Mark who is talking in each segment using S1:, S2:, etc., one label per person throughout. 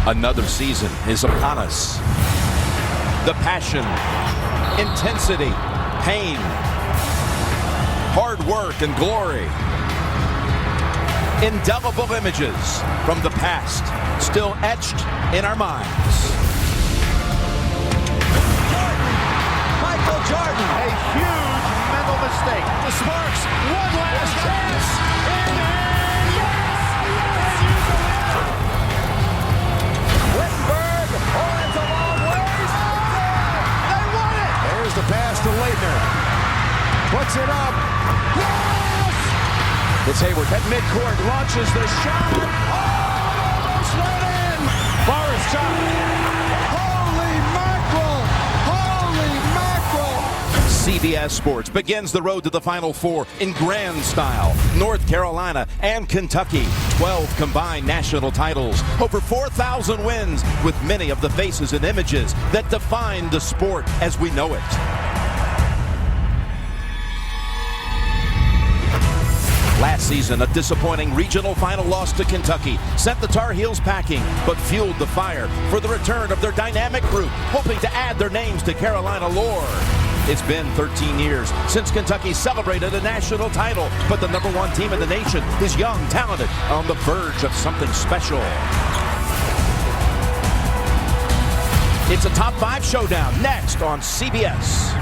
S1: Another season is upon us. The passion, intensity, pain, hard work, and glory. Indelible images from the past still etched in our minds.
S2: Michael Jordan, a huge mental mistake. The Sparks, one last chance. Wittenberg, it's a long ways. They won it. There's the pass to Leitner. Puts it up. Yes! It's Hayward at midcourt, launches the shot. Oh, almost went in. Forrest shot. Holy mackerel! Holy mackerel!
S1: CBS Sports begins the road to the Final Four in grand style. North Carolina and Kentucky, 12 combined national titles, over 4,000 wins, with many of the faces and images that define the sport as we know it. Last season, a disappointing regional final loss to Kentucky sent the Tar Heels packing, but fueled the fire for the return of their dynamic group, hoping to add their names to Carolina lore. It's been 13 years since Kentucky celebrated a national title, but the #1 team in the nation is young, talented, on the verge of something special. It's a top 5 showdown next on CBS.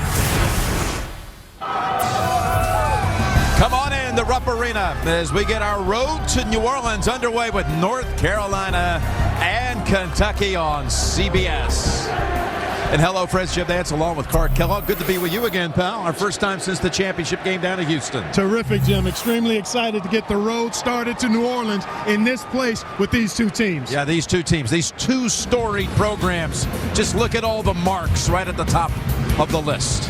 S1: Come on in the Rupp Arena as we get our road to New Orleans underway with North Carolina and Kentucky on CBS. And hello, friends. Jim Nantz along with Clark Kellogg. Good to be with you again, pal. Our first time since the championship game down in Houston.
S3: Terrific, Jim. Extremely excited to get the road started to New Orleans in this place with these two teams.
S1: Yeah, these two teams, these two storied programs. Just look at all the marks right at the top of the list.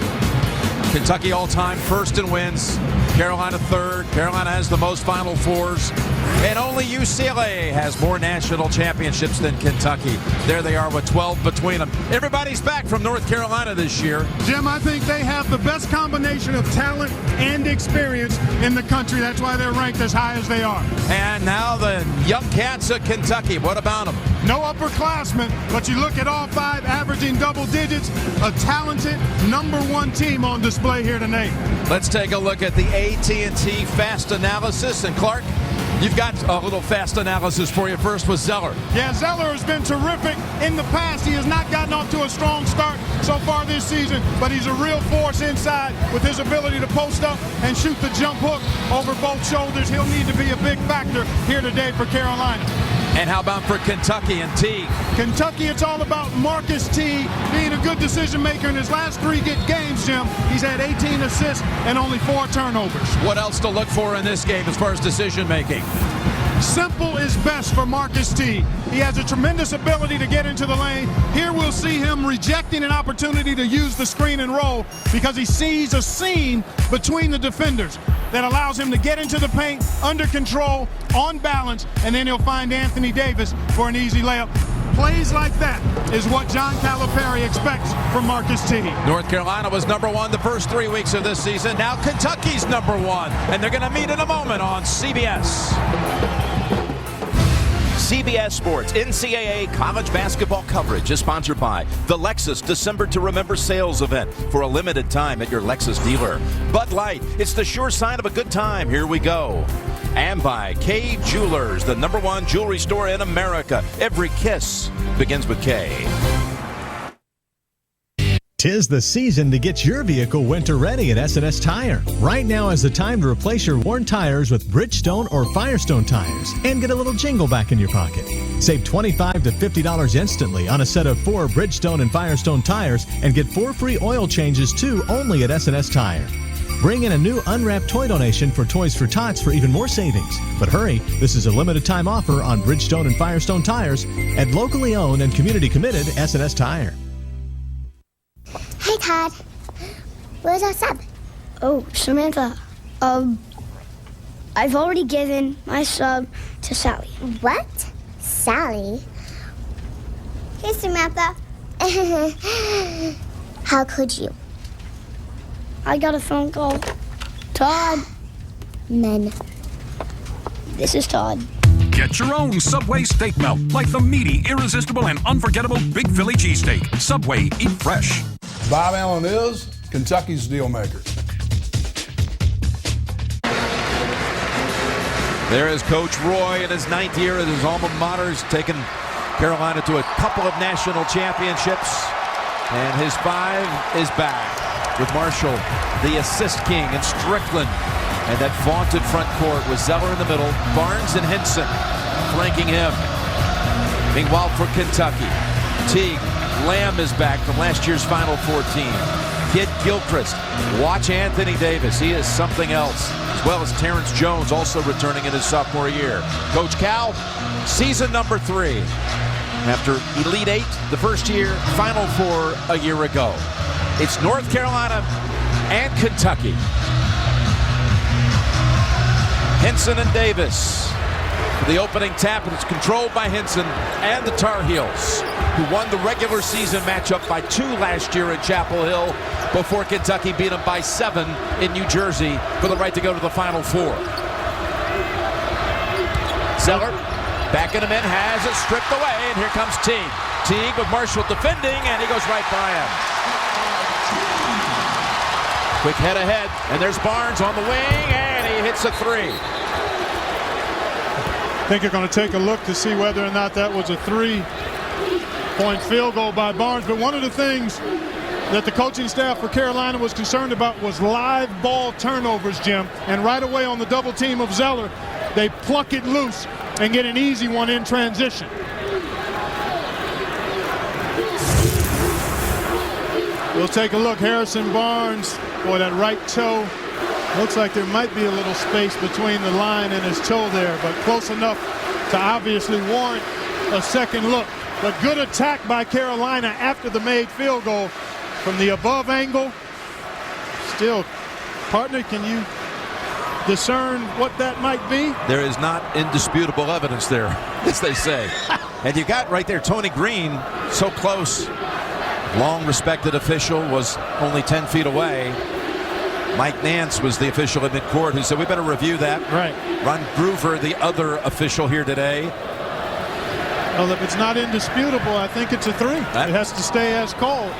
S1: Kentucky all-time first in wins. Carolina third. Carolina has the most Final Fours. And only UCLA has more national championships than Kentucky. There they are with 12 between them. Everybody's back from North Carolina this year.
S3: Jim, I think they have the best combination of talent and experience in the country. That's why they're ranked as high as they are.
S1: And now the young cats of Kentucky. What about them?
S3: No upperclassmen, but you look at all 5 averaging double digits. A talented #1 team on display here tonight.
S1: Let's take a look at the AT&T Fast Analysis. And Clark, you've got a little fast analysis for you first with Zeller.
S3: Yeah, Zeller has been terrific in the past. He has not gotten off to a strong start so far this season, but he's a real force inside with his ability to post up and shoot the jump hook over both shoulders. He'll need to be a big factor here today for Carolina.
S1: And how about for Kentucky and Teague?
S3: Kentucky, it's all about Marcus Teague being a good decision maker in his last 3 games, Jim. He's had 18 assists and only 4 turnovers.
S1: What else to look for in this game as far as decision making?
S3: Simple is best for Marcus Teague. He has a tremendous ability to get into the lane. Here we'll see him rejecting an opportunity to use the screen and roll because he sees a seam between the defenders that allows him to get into the paint, under control, on balance, and then he'll find Anthony Davis for an easy layup. Plays like that is what John Calipari expects from Marcus Teague.
S1: North Carolina was #1 the first 3 weeks of this season. Now Kentucky's #1, and they're going to meet in a moment on CBS. CBS Sports NCAA college basketball coverage is sponsored by the Lexus December to Remember sales event for a limited time at your Lexus dealer. Bud Light, it's the sure sign of a good time. Here we go. And by Kay Jewelers, the #1 jewelry store in America. Every kiss begins with K.
S4: 'Tis the season to get your vehicle winter ready at S&S Tire. Right now is the time to replace your worn tires with Bridgestone or Firestone tires and get a little jingle back in your pocket. Save $25 to $50 instantly on a set of 4 Bridgestone and Firestone tires and get 4 free oil changes too only at S&S Tire. Bring in a new unwrapped toy donation for Toys for Tots for even more savings. But hurry, this is a limited time offer on Bridgestone and Firestone tires at locally owned and community committed S&S Tire.
S5: Hey, Todd. Where's our sub?
S6: Oh, Samantha. I've already given my sub to Sally.
S5: What? Sally? Hey, Samantha. How could you?
S6: I got a phone call. Todd.
S5: Men.
S6: This is Todd.
S7: Get your own Subway steak melt, like the meaty, irresistible, and unforgettable Big Philly cheesesteak. Subway, eat fresh.
S8: Bob Allen is Kentucky's deal maker.
S1: There is Coach Roy in his 9th year at his alma mater. He's taken Carolina to a couple of national championships. And his 5 is back with Marshall, the assist king, and Strickland. And that vaunted front court with Zeller in the middle, Barnes and Hinson flanking him. Meanwhile, for Kentucky, Teague, Lamb is back from last year's Final Four team. Kid Gilchrist, watch Anthony Davis. He is something else. As well as Terrence Jones, also returning in his sophomore year. Coach Cal, season number 3. After Elite 8 the first year, Final Four a year ago. It's North Carolina and Kentucky. Hinson and Davis for the opening tap, and it's controlled by Hinson and the Tar Heels, who won the regular season matchup by 2 last year at Chapel Hill before Kentucky beat them by 7 in New Jersey for the right to go to the Final Four. Zeller backing him in, has it stripped away, and here comes Teague. Teague with Marshall defending, and he goes right by him. Quick head ahead, and there's Barnes on the wing, and he hits a 3.
S3: I think you're going to take a look to see whether or not that was a 3-point field goal by Barnes. But one of the things that the coaching staff for Carolina was concerned about was live ball turnovers, Jim. And right away on the double team of Zeller, they pluck it loose and get an easy one in transition. We'll take a look. Harrison Barnes, boy, that right toe. Looks like there might be a little space between the line and his toe there, but close enough to obviously warrant a second look. But good attack by Carolina after the made field goal from the above angle. Still, partner, can you discern what that might be?
S1: There is not indisputable evidence there, as they say. And you got right there Tony Green, so close. Long respected official, was only 10 feet away. Mike Nance was the official at midcourt who said we better review that.
S3: Right.
S1: Ron Groover, the other official here today.
S3: Well, if it's not indisputable, I think it's a 3. It has to stay as called.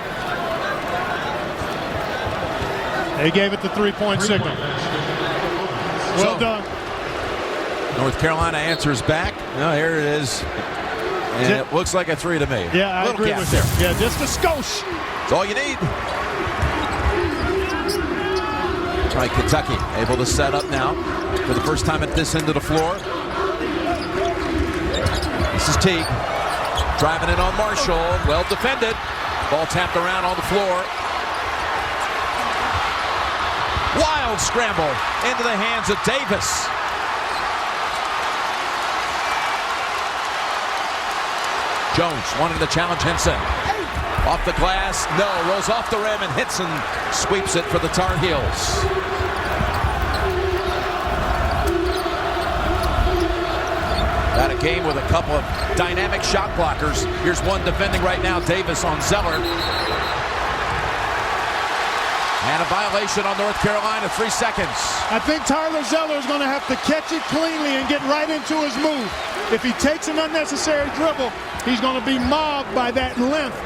S3: They gave it the 3-point signal. Well done.
S1: North Carolina answers back. No, here it is. And it looks like a 3 to me.
S3: Yeah, I agree with you. Yeah, just a skosh.
S1: That's all you need. All right, Kentucky able to set up now for the first time at this end of the floor. This is Teague driving in on Marshall. Well defended. Ball tapped around on the floor. Wild scramble into the hands of Davis. Jones wanting to challenge Hinson. Off the glass, no, rolls off the rim, and Hinson sweeps it for the Tar Heels. Got a game with a couple of dynamic shot blockers. Here's one defending right now, Davis on Zeller. And a violation on North Carolina, 3 seconds.
S3: I think Tyler Zeller is going to have to catch it cleanly and get right into his move. If he takes an unnecessary dribble, he's going to be mobbed by that length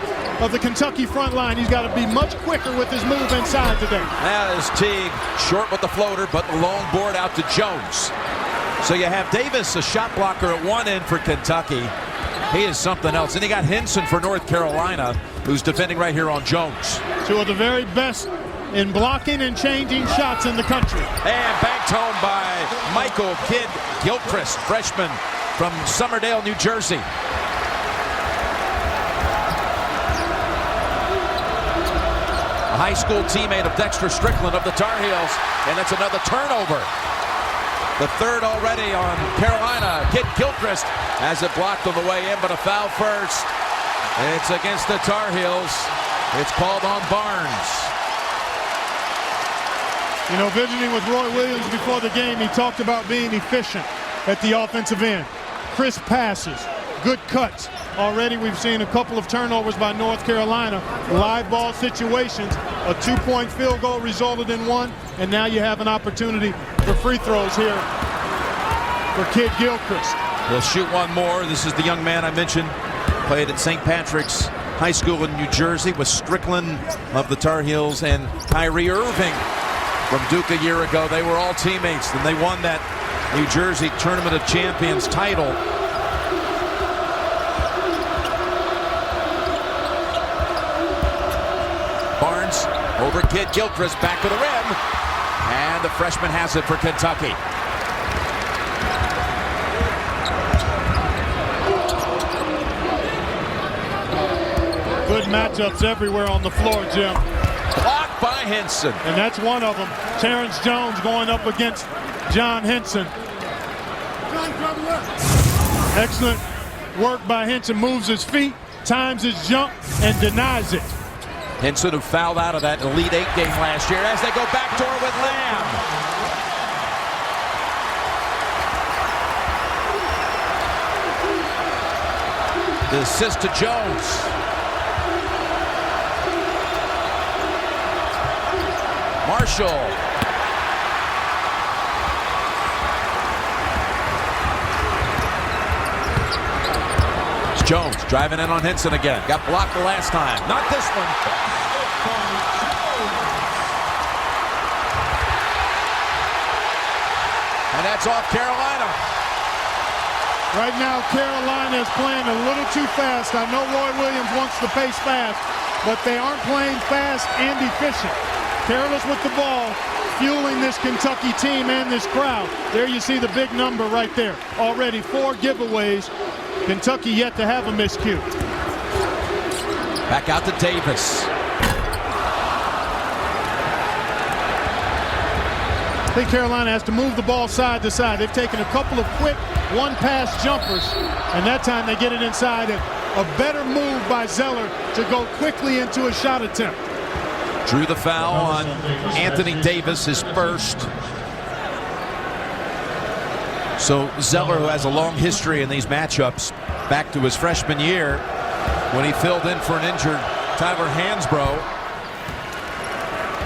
S3: of the Kentucky front line. He's got to be much quicker with his move inside today.
S1: That is Teague, short with the floater, but the long board out to Jones. So you have Davis, a shot blocker at one end for Kentucky. He is something else. And you got Hinson for North Carolina, who's defending right here on Jones.
S3: 2 of the very best in blocking and changing shots in the country.
S1: And banked home by Michael Kidd Gilchrist, freshman from Somerdale, New Jersey. A high school teammate of Dexter Strickland of the Tar Heels, and that's another turnover. The 3rd already on Carolina. Kidd Gilchrist has it blocked on the way in, but a foul first. It's against the Tar Heels. It's called on Barnes.
S3: You know, visiting with Roy Williams before the game, he talked about being efficient at the offensive end. Crisp passes, good cuts. Already we've seen a couple of turnovers by North Carolina. Live ball situations. A 2-point field goal resulted in 1, and now you have an opportunity for free throws here for Kidd Gilchrist.
S1: He'll shoot one more. This is the young man I mentioned. Played at St. Patrick's High School in New Jersey with Strickland of the Tar Heels and Kyrie Irving from Duke a year ago. They were all teammates, and they won that New Jersey Tournament of Champions title. Barnes over Kid Gilchrist, back to the rim, and the freshman has it for Kentucky.
S3: Good matchups everywhere on the floor, Jim.
S1: Blocked by Henson.
S3: And that's one of them. Terrence Jones going up against John Henson. Excellent work by Henson. Moves his feet, times his jump, and denies it.
S1: Henson, who fouled out of that Elite Eight game last year, as they go backdoor with Lamb. The assist to Jones. Marshall. It's Jones driving in on Henson again. Got blocked the last time. Not this one. And that's off Carolina.
S3: Right now, Carolina is playing a little too fast. I know Roy Williams wants to pace fast, but they aren't playing fast and efficient. Careless with the ball, fueling this Kentucky team and this crowd. There you see the big number right there. Already 4 giveaways. Kentucky yet to have a miscue.
S1: Back out to Davis.
S3: I think Carolina has to move the ball side to side. They've taken a couple of quick one-pass jumpers, and that time they get it inside. A better move by Zeller to go quickly into a shot attempt.
S1: Drew the foul on Anthony Davis, his first. So Zeller, who has a long history in these matchups, back to his freshman year when he filled in for an injured Tyler Hansbrough.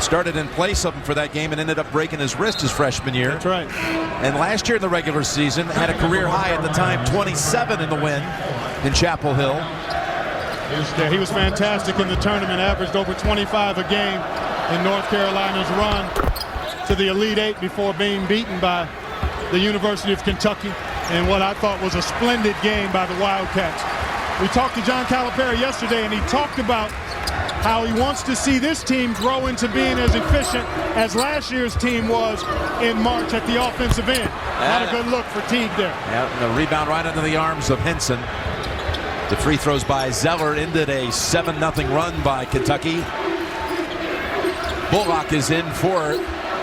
S1: Started in place of him for that game and ended up breaking his wrist his freshman year.
S3: That's right.
S1: And last year in the regular season had a career high at the time, 27 in the win in Chapel Hill.
S3: Yeah, he was fantastic in the tournament, averaged over 25 a game in North Carolina's run to the Elite Eight before being beaten by the University of Kentucky in what I thought was a splendid game by the Wildcats. We talked to John Calipari yesterday, and he talked about how he wants to see this team grow into being as efficient as last year's team was in March at the offensive end. Not a good look for Teague there.
S1: Yeah, and the rebound right into the arms of Henson. The free throws by Zeller ended a 7-0 run by Kentucky. Bullock is in for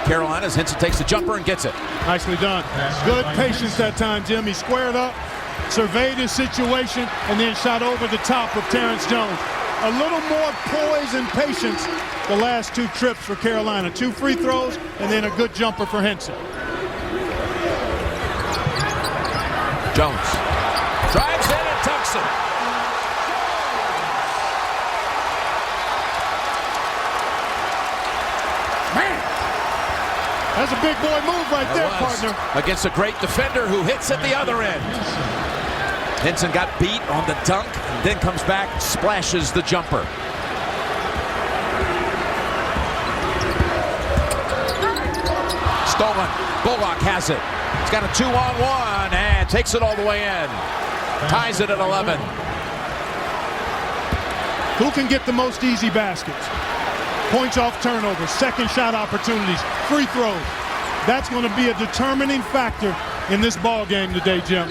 S1: Carolina as Henson takes the jumper and gets it.
S3: Nicely done. Good patience that time, Jim. He squared up, surveyed his situation, and then shot over the top of Terrence Jones. A little more poise and patience the last 2 trips for Carolina. 2 free throws and then a good jumper for Henson.
S1: Jones drives in and tucks it.
S3: That's a big boy move right there, partner.
S1: Against a great defender who hits at the other end. Henson got beat on the dunk, then comes back, splashes the jumper. Stolen. Bullock has it. He's got a 2-on-1 and takes it all the way in. Ties it at 11.
S3: Who can get the most easy baskets? Points off turnovers, second shot opportunities, free throws. That's going to be a determining factor in this ball game today, Jim.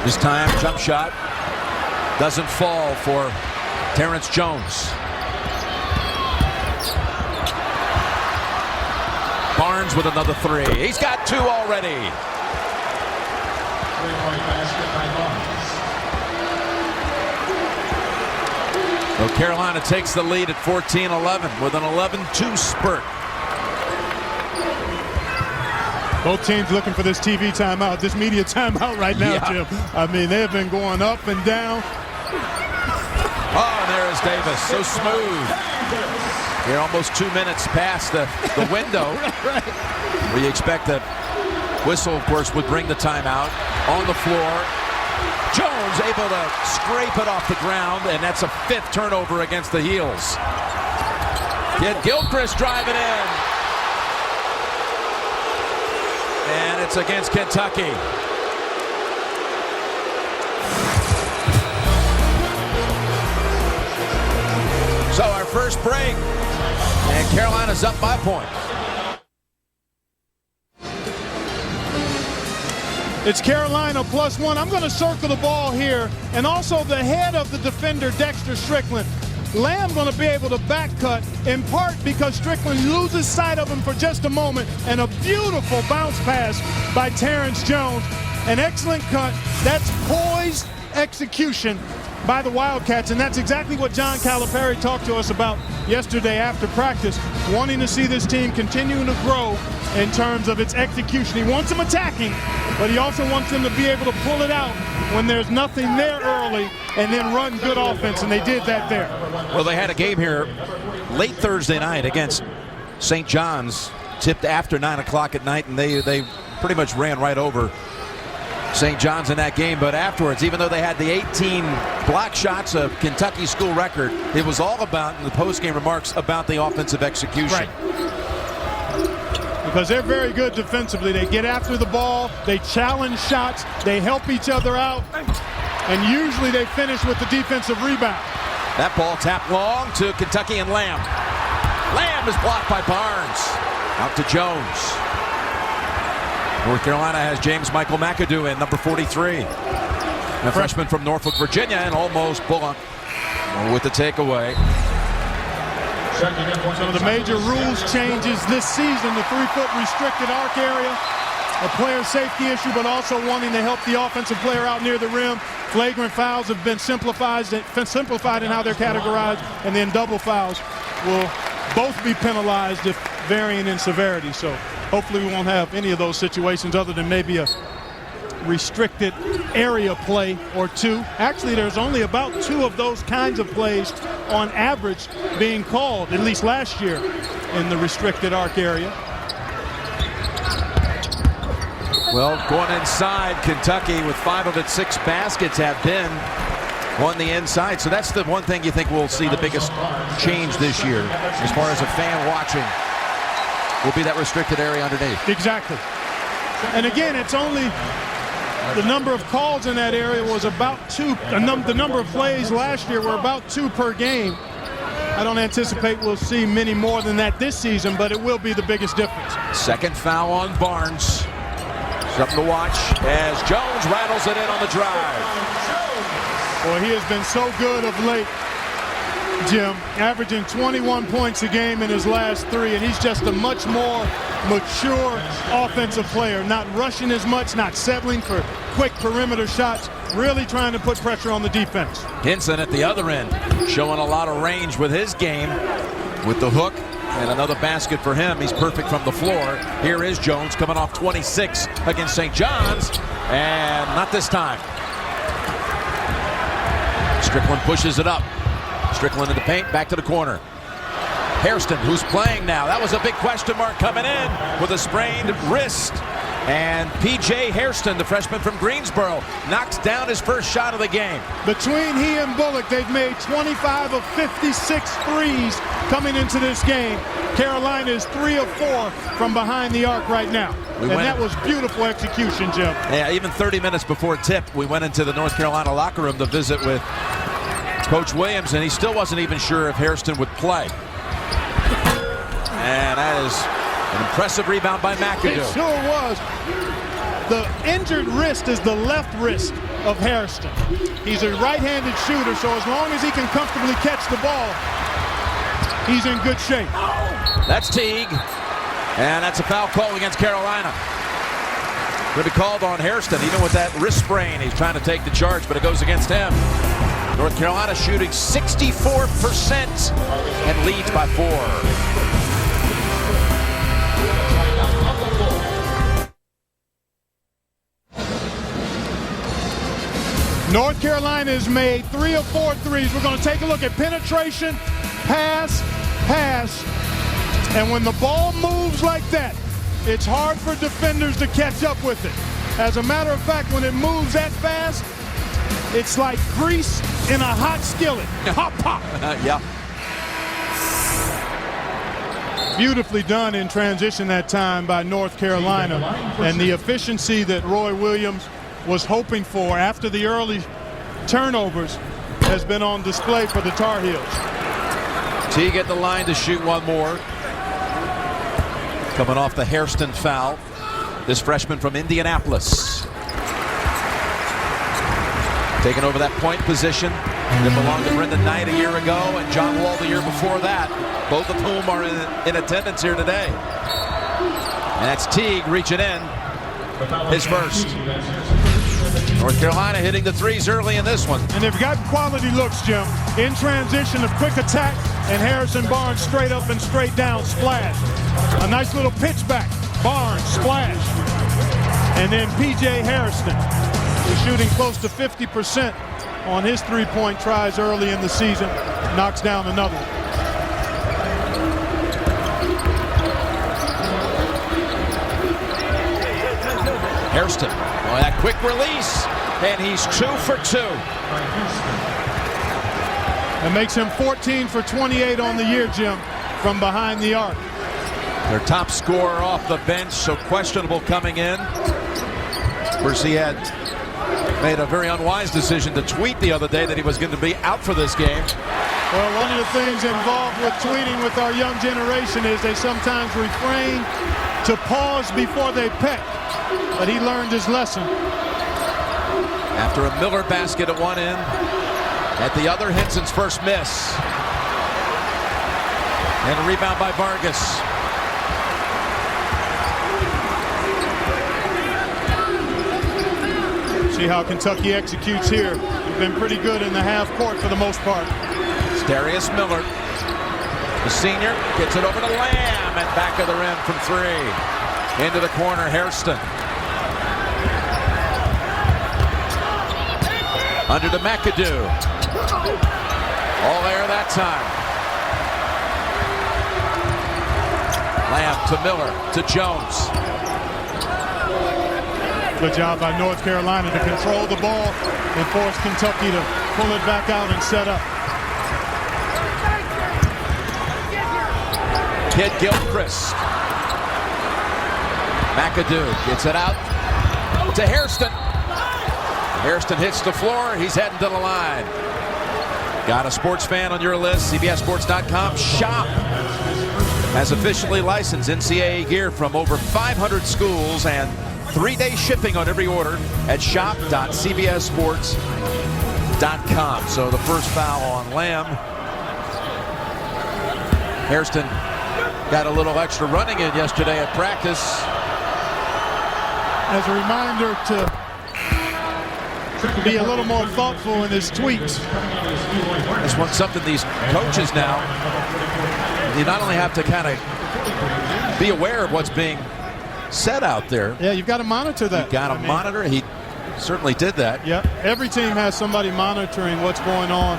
S1: This time, jump shot doesn't fall for Terrence Jones. Barnes with another 3. He's got 2 already. So Carolina takes the lead at 14-11 with an 11-2 spurt.
S3: Both teams looking for this TV timeout, this media timeout right now, Jim. I mean, they have been going up and down.
S1: Oh, there is Davis, so smooth. You're almost 2 minutes past the window.
S3: Right.
S1: Where you expect the whistle, of course, would bring the timeout. On the floor, Jones able to scrape it off the ground, and that's a 5th turnover against the Heels. Get Gilchrist driving in. And it's against Kentucky. So our first break, and Carolina's up by a point.
S3: It's Carolina +1. I'm going to circle the ball here, and also the head of the defender, Dexter Strickland. Lamb going to be able to back cut, in part because Strickland loses sight of him for just a moment, and a beautiful bounce pass by Terrence Jones. An excellent cut. That's poised execution by the Wildcats, and that's exactly what John Calipari talked to us about yesterday after practice, wanting to see this team continuing to grow in terms of its execution. He wants them attacking, but he also wants them to be able to pull it out when there's nothing there early and then run good offense, and they did that there.
S1: Well, they had a game here late Thursday night against St. John's, tipped after 9 o'clock at night, and they pretty much ran right over St. John's in that game. But afterwards, even though they had the 18 block shots, of Kentucky school record, it was all about, in the post-game remarks, about the offensive execution.
S3: Right. Because they're very good defensively. They get after the ball, they challenge shots, they help each other out, and usually they finish with the defensive rebound.
S1: That ball tapped long to Kentucky and Lamb. Lamb is blocked by Barnes. Out to Jones. North Carolina has James Michael McAdoo in, number 43. A freshman from Norfolk, Virginia, and almost Bullock with the takeaway.
S3: Some of the major rules changes this season, the 3-foot restricted arc area, a player safety issue, but also wanting to help the offensive player out near the rim. Flagrant fouls have been simplified in how they're categorized, and then double fouls will both be penalized if varying in severity. So hopefully we won't have any of those situations other than maybe a restricted area play or two. Actually, there's only about 2 of those kinds of plays on average being called, at least last year, in the restricted arc area.
S1: Well, going inside, Kentucky with 5 of its 6 baskets have been on the inside. So that's the one thing you think we'll see the biggest change this year as far as a fan watching, will be that restricted area underneath.
S3: Exactly. And again, it's only the number of calls in that area was about 2. The number of plays last year were about 2 per game. I don't anticipate we'll see many more than that this season, but it will be the biggest difference.
S1: Second foul on Barnes. Something to watch as Jones rattles it in on the drive.
S3: Boy, he has been so good of late, Jim, averaging 21 points a game in his last 3, and he's just a much more mature offensive player, not rushing as much, not settling for quick perimeter shots, really trying to put pressure on the defense.
S1: Hinson at the other end, showing a lot of range with his game, with the hook, and another basket for him. He's perfect from the floor. Here is Jones coming off 26 against St. John's, and not this time. Strickland pushes it up. Strickland in the paint, back to the corner. Hairston, who's playing now. That was a big question mark coming in with a sprained wrist. And P.J. Hairston, the freshman from Greensboro, knocks down his first shot of the game.
S3: Between he and Bullock, they've made 25 of 56 threes coming into this game. Carolina is 3 of 4 from behind the arc right now. And that was beautiful execution, Jim.
S1: Yeah, even 30 minutes before tip, we went into the North Carolina locker room to visit with Coach Williams, and he still wasn't even sure if Hairston would play. And that is an impressive rebound by McAdoo.
S3: It sure was. The injured wrist is the left wrist of Hairston. He's a right-handed shooter, so as long as he can comfortably catch the ball, he's in good shape.
S1: That's Teague, and that's a foul call against Carolina. Going to be called on Hairston, even with that wrist sprain. He's trying to take the charge, but it goes against him. North Carolina shooting 64% and leads by 4.
S3: North Carolina has made 3 of 4 threes. We're going to take a look at penetration, pass, pass, and when the ball moves like that, it's hard for defenders to catch up with it. As a matter of fact, when it moves that fast, it's like grease in a hot skillet. Pop, pop.
S1: Yeah.
S3: Beautifully done in transition that time by North Carolina, and the efficiency that Roy Williams was hoping for after the early turnovers has been on display for the Tar Heels.
S1: Teague at the line to shoot one more. Coming off the Hairston foul. This freshman from Indianapolis. Taking over that point position that belonged to Brendan Knight a year ago and John Wall the year before that. Both of whom are in attendance here today. And that's Teague reaching in. His first. North Carolina hitting the threes early in this one.
S3: And they've got quality looks, Jim. In transition, a quick attack, and Harrison Barnes straight up and straight down, splash. A nice little pitch back. Barnes, splash. And then P.J. Hairston is shooting close to 50% on his three-point tries early in the season. Knocks down another.
S1: Hairston, that quick release, and he's 2 for 2.
S3: That makes him 14 for 28 on the year, Jim, from behind the arc.
S1: Their top scorer off the bench, so questionable coming in. Of course, he had made a very unwise decision to tweet the other day that he was going to be out for this game.
S3: Well, one of the things involved with tweeting with our young generation is they sometimes refrain to pause before they peck. But he learned his lesson.
S1: After a Miller basket at one end, at the other, Henson's first miss. And a rebound by Vargas.
S3: See how Kentucky executes here. They've been pretty good in the half court for the most part.
S1: It's Darius Miller. The senior gets it over to Lamb and back of the rim from 3. Into the corner, Hairston. Under to McAdoo. All air that time. Lamb to Miller to Jones.
S3: Good job by North Carolina to control the ball and force Kentucky to pull it back out and set up.
S1: Kid Gilchrist. McAdoo gets it out to Hairston. Hairston hits the floor. He's heading to the line. Got a sports fan on your list. CBSSports.com. Shop has officially licensed NCAA gear from over 500 schools and 3-day shipping on every order at shop.cbssports.com. So the first foul on Lamb. Hairston got a little extra running in yesterday at practice.
S3: As a reminder to be a little more thoughtful in his tweets.
S1: That's something these coaches now, you not only have to kind of be aware of what's being said out there.
S3: Yeah, you've got to monitor that.
S1: You've got to monitor. He certainly did that.
S3: Yeah, every team has somebody monitoring what's going on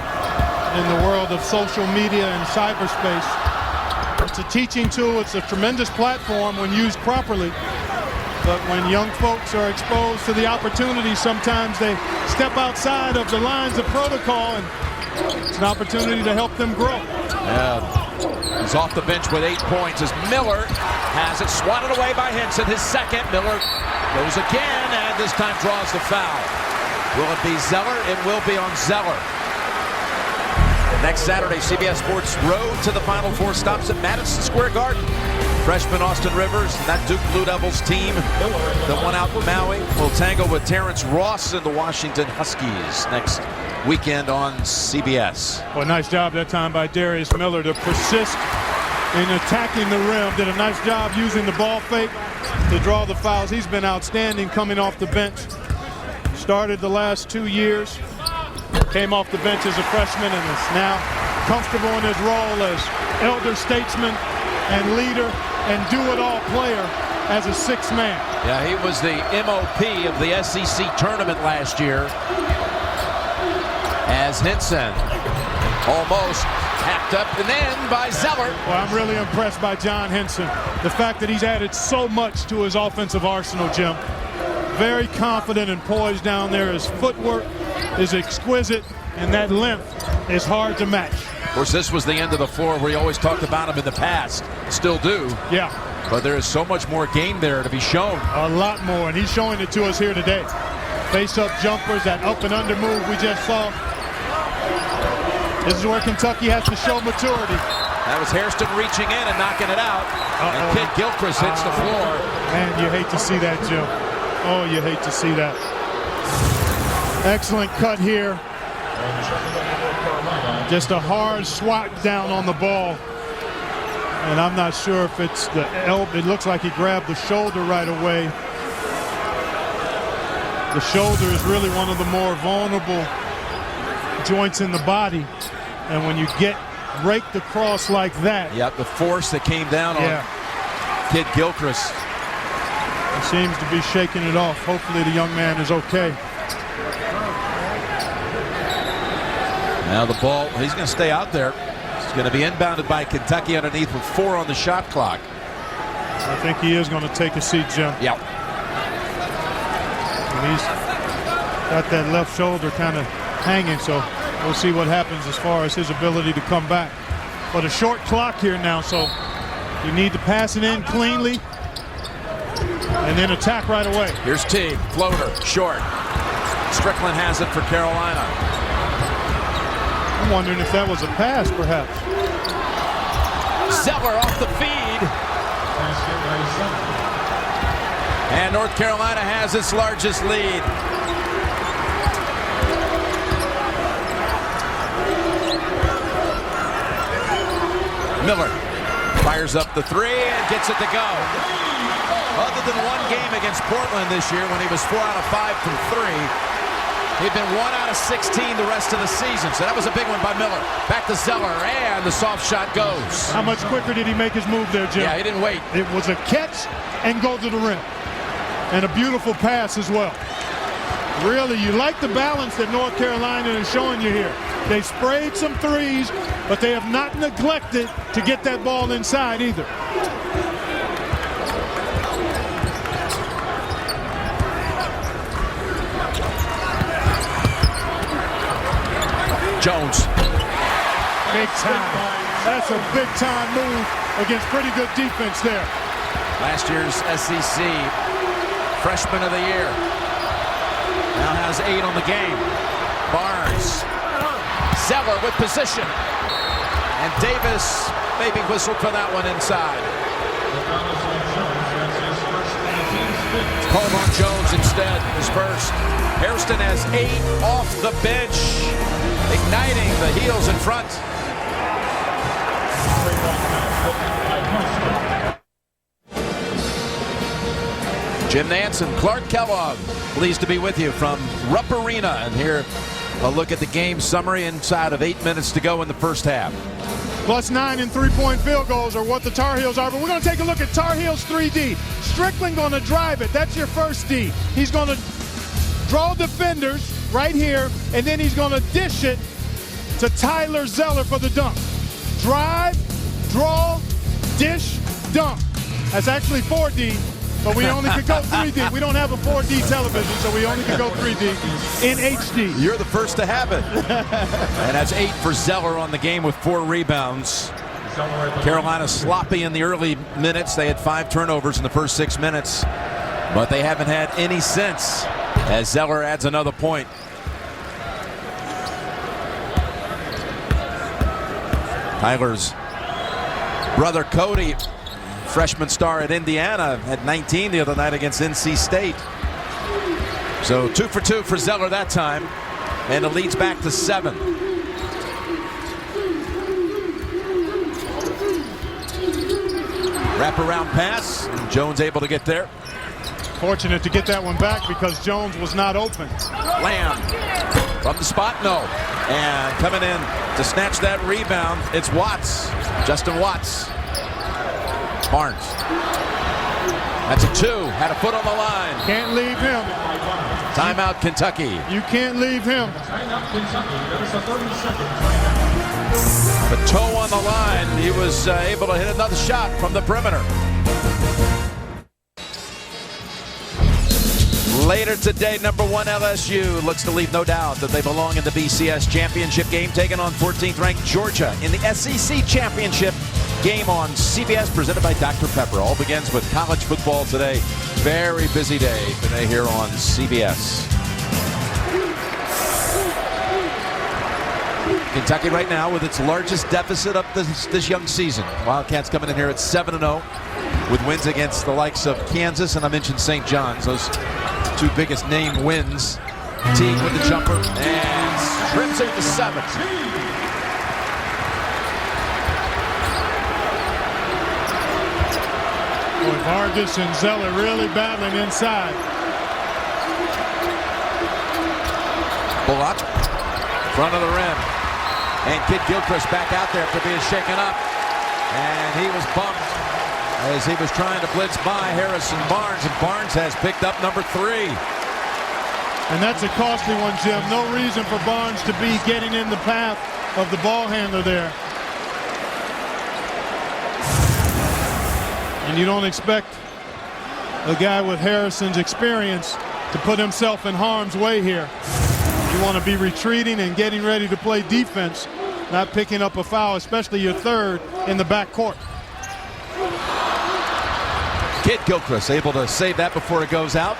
S3: in the world of social media and cyberspace. It's a teaching tool. It's a tremendous platform when used properly. But when young folks are exposed to the opportunity, sometimes they step outside of the lines of protocol, and it's an opportunity to help them grow.
S1: Yeah. He's off the bench with 8 points as Miller has it swatted away by Henson. His second. Miller goes again and this time draws the foul. Will it be Zeller? It will be on Zeller. Next Saturday, CBS Sports Road to the Final Four stops at Madison Square Garden. Freshman Austin Rivers and that Duke Blue Devils team that won out in Maui will tangle with Terrence Ross and the Washington Huskies next weekend on CBS.
S3: Well, nice job that time by Darius Miller to persist in attacking the rim. Did a nice job using the ball fake to draw the fouls. He's been outstanding coming off the bench. Started the last 2 years. Came off the bench as a freshman and is now comfortable in his role as elder statesman and leader and do-it-all player as a sixth man.
S1: Yeah, he was the MOP of the SEC tournament last year as Henson almost Hacked up and in by Zeller.
S3: Well, I'm really impressed by John Henson. The fact that he's added so much to his offensive arsenal, Jim. Very confident and poised down there. His footwork is exquisite, and that length is hard to match.
S1: Of course, this was the end of the floor where we always talked about him in the past. Still do.
S3: Yeah.
S1: But there is so much more game there to be shown.
S3: A lot more, and he's showing it to us here today. Face-up jumpers, that up and under move we just saw. This is where Kentucky has to show maturity.
S1: That was Hairston reaching in and knocking it out. And Kid Gilchrist hits the floor.
S3: Man, you hate to see that, Jim. Oh, you hate to see that. Excellent cut here. Just a hard swat down on the ball. And I'm not sure if it's the elbow. It looks like he grabbed the shoulder right away. The shoulder is really one of the more vulnerable joints in the body. And when you get raked across like that.
S1: Yep, the force that came down on Kid Gilchrist.
S3: He seems to be shaking it off. Hopefully the young man is okay.
S1: Now the ball, he's going to stay out there. It's going to be inbounded by Kentucky underneath with 4 on the shot clock.
S3: I think he is going to take a seat, Jim.
S1: Yep.
S3: And he's got that left shoulder kind of hanging, so we'll see what happens as far as his ability to come back. But a short clock here now, so you need to pass it in cleanly and then attack right away.
S1: Here's Teague, floater, short. Strickland has it for Carolina.
S3: I'm wondering if that was a pass, perhaps.
S1: Zeller off the feed. And North Carolina has its largest lead. Miller fires up the 3 and gets it to go. Other than one game against Portland this year when he was 4 out of 5 from 3, he'd been 1 out of 16 the rest of the season. So that was a big one by Miller. Back to Zeller, and the soft shot goes.
S3: How much quicker did he make his move there, Jim?
S1: Yeah, he didn't wait.
S3: It was a catch and go to the rim. And a beautiful pass as well. Really, you like the balance that North Carolina is showing you here. They sprayed some threes, but they have not neglected to get that ball inside either.
S1: Jones.
S3: Big time. That's a big time move against pretty good defense there.
S1: Last year's SEC Freshman of the Year. Now has 8 on the game. Barnes. Zeller with position. And Davis maybe whistled for that one inside. Called on Jones instead, his first. Hairston has 8 off the bench, igniting the heels in front. Jim Nance and Clark Kellogg, pleased to be with you from Rupp Arena. And here, a look at the game summary inside of 8 minutes to go in the first half.
S3: +9 in three-point field goals are what the Tar Heels are, but we're going to take a look at Tar Heels 3D. Strickland going to drive it. That's your first D. He's going to draw defenders right here, and then he's going to dish it to Tyler Zeller for the dunk. Drive, draw, dish, dunk. That's actually 4D, but we only could go 3D. We don't have a 4D television, so we only could go 3D in HD.
S1: You're the first to have it. And that's 8 for Zeller on the game with 4 rebounds. Carolina sloppy in the early minutes. They had 5 turnovers in the first 6 minutes, but they haven't had any since, as Zeller adds another point. Tyler's brother Cody, freshman star at Indiana, had 19 the other night against NC State. So 2 for 2 for Zeller that time, and it leads back to 7. Wraparound pass, and Jones able to get there.
S3: Fortunate to get that one back because Jones was not open.
S1: Lamb from the spot, no. And coming in to snatch that rebound, it's Watts, Justin Watts. Barnes. That's a 2. Had a foot on the line.
S3: Can't leave him.
S1: Timeout, Kentucky.
S3: You can't leave him.
S1: The toe on the line. He was able to hit another shot from the perimeter. Later today, number 1 LSU looks to leave no doubt that they belong in the BCS championship game, taking on 14th-ranked Georgia in the SEC championship game on CBS, presented by Dr. Pepper. All begins with college football today. Very busy day today here on CBS. Kentucky right now with its largest deficit of this young season. Wildcats coming in here at 7-0 with wins against the likes of Kansas, and I mentioned St. John's. Those two biggest name wins. Teague with the jumper and trips it to 7.
S3: Boy, Vargas and Zeller really battling inside.
S1: Bullock, front of the rim. And Kid Gilchrist back out there after being shaken up. And he was bumped as he was trying to blitz by Harrison Barnes. And Barnes has picked up number 3.
S3: And that's a costly one, Jim. No reason for Barnes to be getting in the path of the ball handler there. And you don't expect a guy with Harrison's experience to put himself in harm's way here. You want to be retreating and getting ready to play defense, not picking up a foul, especially your third in the backcourt.
S1: Kid Gilchrist able to save that before it goes out.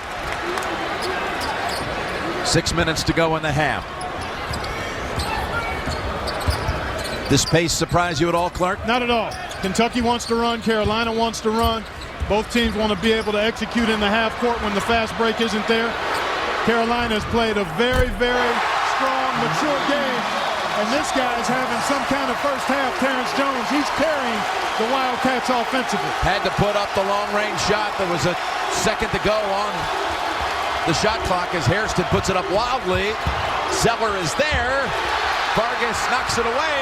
S1: 6 minutes to go in the half. This pace surprise you at all, Clark?
S3: Not at all. Kentucky wants to run. Carolina wants to run. Both teams want to be able to execute in the half court when the fast break isn't there. Carolina's played a very, very strong, mature game. And this guy's having some kind of first half. Terrence Jones, he's carrying the Wildcats offensively.
S1: Had to put up the long-range shot. There was a second to go on the shot clock as Hairston puts it up wildly. Zeller is there. Vargas knocks it away.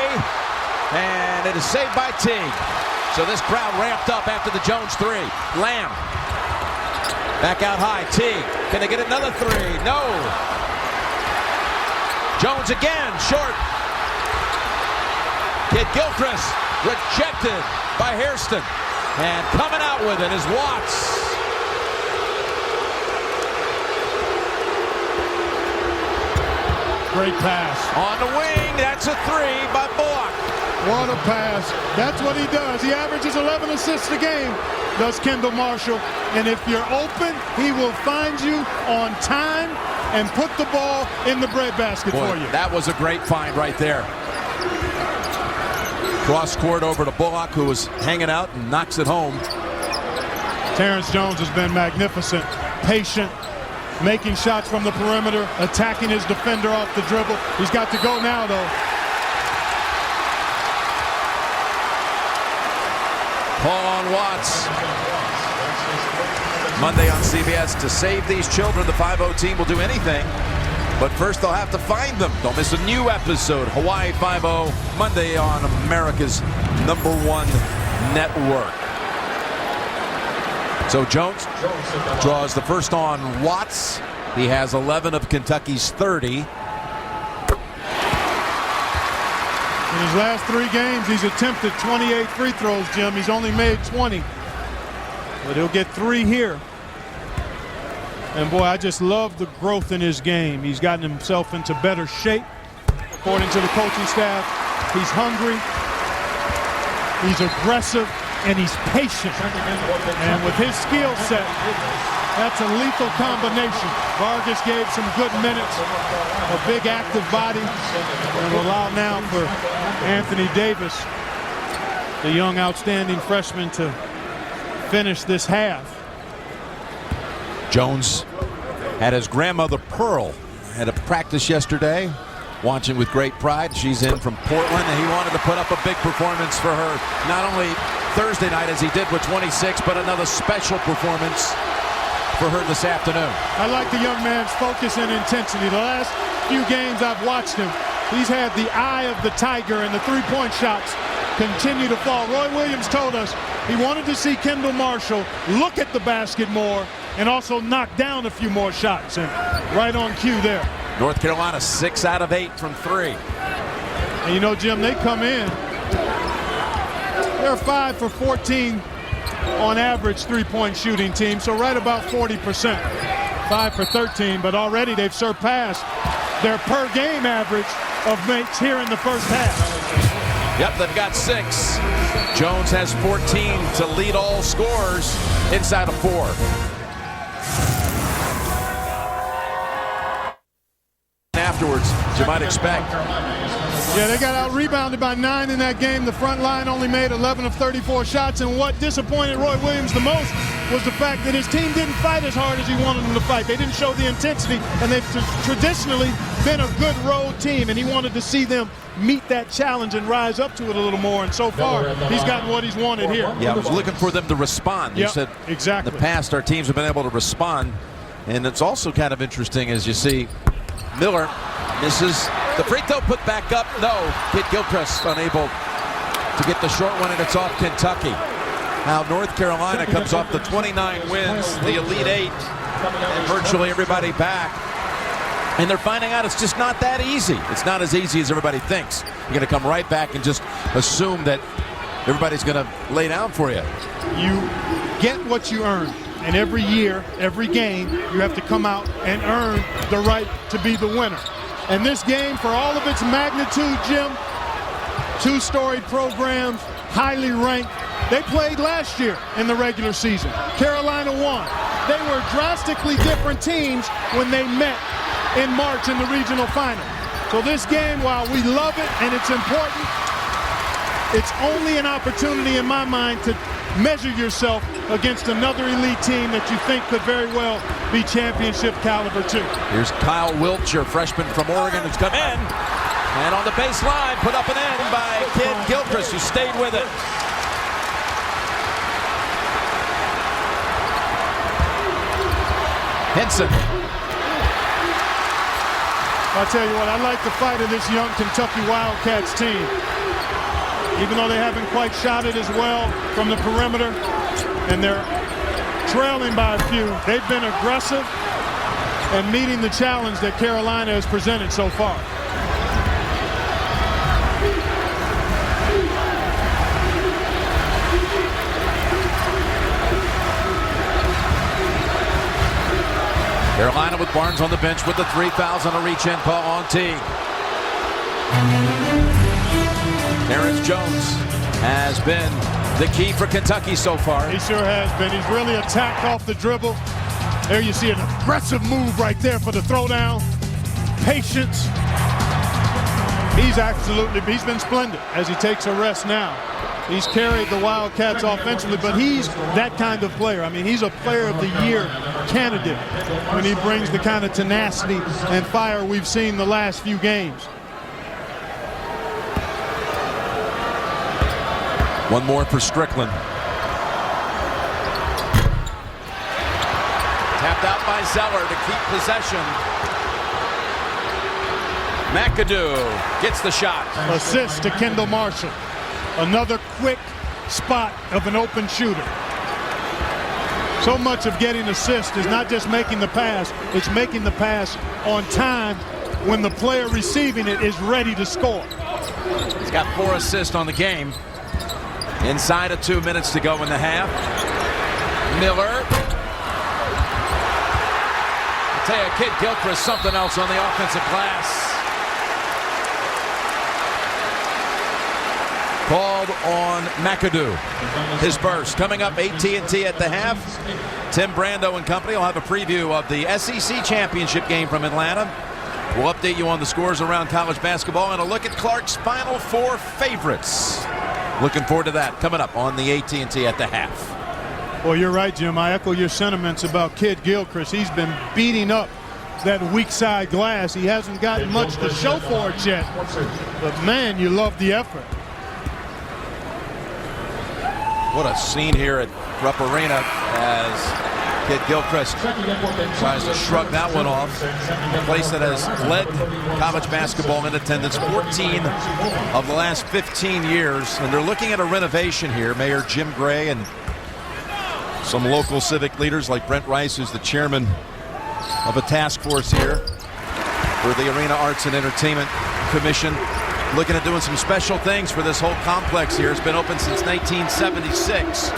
S1: And it is saved by Teague. So this crowd ramped up after the Jones 3. Lamb. Back out high. Teague. Can they get another 3? No. Jones again. Short. Kid Gilchrist. Rejected by Hairston. And coming out with it is Watts.
S3: Great pass.
S1: On the wing. That's a 3 by Bullock.
S3: What a pass. That's what he does. He averages 11 assists a game, does Kendall Marshall. And if you're open, he will find you on time and put the ball in the breadbasket for you.
S1: That was a great find right there. Cross court over to Bullock, who was hanging out, and knocks it home.
S3: Terrence Jones has been magnificent, patient, making shots from the perimeter, attacking his defender off the dribble. He's got to go now, though.
S1: Call on Watts. Monday on CBS. To save these children, the 5-0 team will do anything. But first they'll have to find them. Don't miss a new episode. Hawaii 5-0 Monday on America's #1 network. So Jones draws the first on Watts. He has 11 of Kentucky's 30.
S3: In his last 3 games, he's attempted 28 free throws, Jim. He's only made 20. But he'll get 3 here. And boy, I just love the growth in his game. He's gotten himself into better shape. According to the coaching staff, he's hungry, he's aggressive, and he's patient. And with his skill set, that's a lethal combination. Vargas gave some good minutes, a big active body, and will allow now for Anthony Davis, the young outstanding freshman, to finish this half.
S1: Jones had his grandmother Pearl at a practice yesterday, watching with great pride. She's in from Portland, and he wanted to put up a big performance for her. Not only Thursday night, as he did with 26, but another special performance for her this afternoon.
S3: I like the young man's focus and intensity. The last few games I've watched him, he's had the eye of the tiger, and the three-point shots continue to fall. Roy Williams told us he wanted to see Kendall Marshall look at the basket more and also knock down a few more shots, and right on cue there.
S1: North Carolina 6 out of 8 from 3.
S3: And you know, Jim, they come in. They're 5 for 14 on average three-point shooting team, so right about 40%. 5 for 13, but already they've surpassed their per-game average of makes here in the first half.
S1: Yep, they've got 6. Jones has 14 to lead all scorers inside of 4. Afterwards, as you might expect.
S3: Yeah, they got out-rebounded by 9 in that game. The front line only made 11 of 34 shots, and what disappointed Roy Williams the most was the fact that his team didn't fight as hard as he wanted them to fight. They didn't show the intensity, and they've traditionally been a good road team, and he wanted to see them meet that challenge and rise up to it a little more, and so far, he's gotten what he's wanted here.
S1: Yeah, I was looking for them to respond. You said
S3: exactly.
S1: In the past, our teams have been able to respond, and it's also kind of interesting as you see Miller misses the free throw, put back up. No, Kid Gilchrist unable to get the short one, and it's off Kentucky. Now North Carolina comes off the 29 wins, the Elite 8, and virtually everybody back. And they're finding out it's just not that easy. It's not as easy as everybody thinks. You're going to come right back and just assume that everybody's going to lay down for you.
S3: You get what you earn. And every year, every game, you have to come out and earn the right to be the winner. And this game, for all of its magnitude, Jim, 2 storied programs, highly ranked. They played last year in the regular season. Carolina won. They were drastically different teams when they met in March in the regional final. So this game, while we love it and it's important, it's only an opportunity in my mind to measure yourself against another elite team that you think could very well be championship caliber too.
S1: Here's Kyle Wiltshire, freshman from Oregon, who's come in. And on the baseline, put up and in by Kid Gilchrist, who stayed with it. Henson.
S3: I'll tell you what, I like the fight of this young Kentucky Wildcats team. Even though they haven't quite shot it as well from the perimeter, and they're trailing by a few, they've been aggressive and meeting the challenge that Carolina has presented so far.
S1: Carolina with Barnes on the bench with the 3,000 to reach in call on T. Terrence Jones has been the key for Kentucky so far.
S3: He sure has been. He's really attacked off the dribble. There you see an aggressive move right there for the throwdown. Patience. He's been splendid as he takes a rest now. He's carried the Wildcats offensively, but he's that kind of player. I mean, he's a player of the year candidate when he brings the kind of tenacity and fire we've seen the last few games.
S1: One more for Strickland. Tapped out by Zeller to keep possession. McAdoo gets the shot.
S3: Assist to Kendall Marshall. Another quick spot of an open shooter. So much of getting assists is not just making the pass, it's making the pass on time when the player receiving it is ready to score.
S1: He's got 4 assists on the game. Inside of 2 minutes to go in the half. Miller. I'll tell you, Kid Gilchrist, something else on the offensive glass. Called on McAdoo. His burst coming up, AT&T at the half. Tim Brando and company will have a preview of the SEC championship game from Atlanta. We'll update you on the scores around college basketball and a look at Clark's Final Four favorites. Looking forward to that coming up on the AT&T at the half.
S3: Well, you're right, Jim. I echo your sentiments about Kid Gilchrist. He's been beating up that weak side glass. He hasn't gotten much to show for it yet. But, man, you love the effort.
S1: What a scene here at Rupp Arena as Kid Gilchrist tries to shrug that one off. A place that has led college basketball in attendance 14 of the last 15 years. And they're looking at a renovation here. Mayor Jim Gray and some local civic leaders like Brent Rice, who's the chairman of a task force here for the Arena Arts and Entertainment Commission. looking at doing some special things for this whole complex here. It's been open since 1976.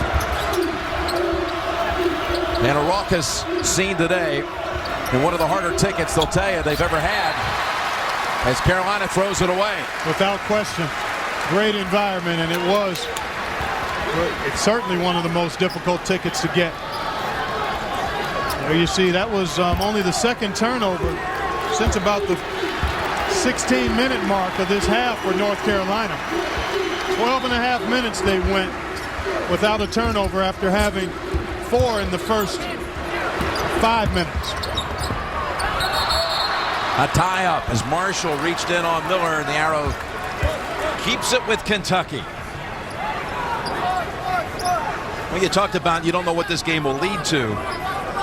S1: And a raucous scene today, and one of the harder tickets they'll tell you they've ever had, as Carolina throws it away.
S3: Without question, great environment, and it's certainly one of the most difficult tickets to get. There you see, that was only the second turnover since about the 16-minute mark of this half for North Carolina. 12 and a half minutes they went without a turnover after having 4 in the first 5 minutes.
S1: A tie-up as Marshall reached in on Miller, and the arrow keeps it with Kentucky. Well, you talked about you don't know what this game will lead to,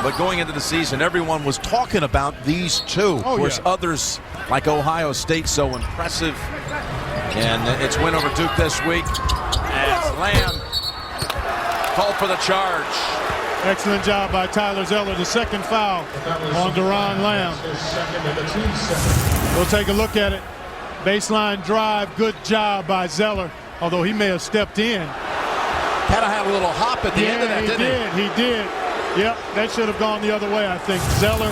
S1: but going into the season, everyone was talking about these two. Of course, others like Ohio State so impressive. And it's win over Duke this week as Lamb called for the charge.
S3: Excellent job by Tyler Zeller. The second foul on Deron Lamb. We'll take a look at it. Baseline drive. Good job by Zeller, although he may have stepped in.
S1: Kind of had a little hop at the end of that, didn't he?
S3: He did. Yep, that should have gone the other way, I think. Zeller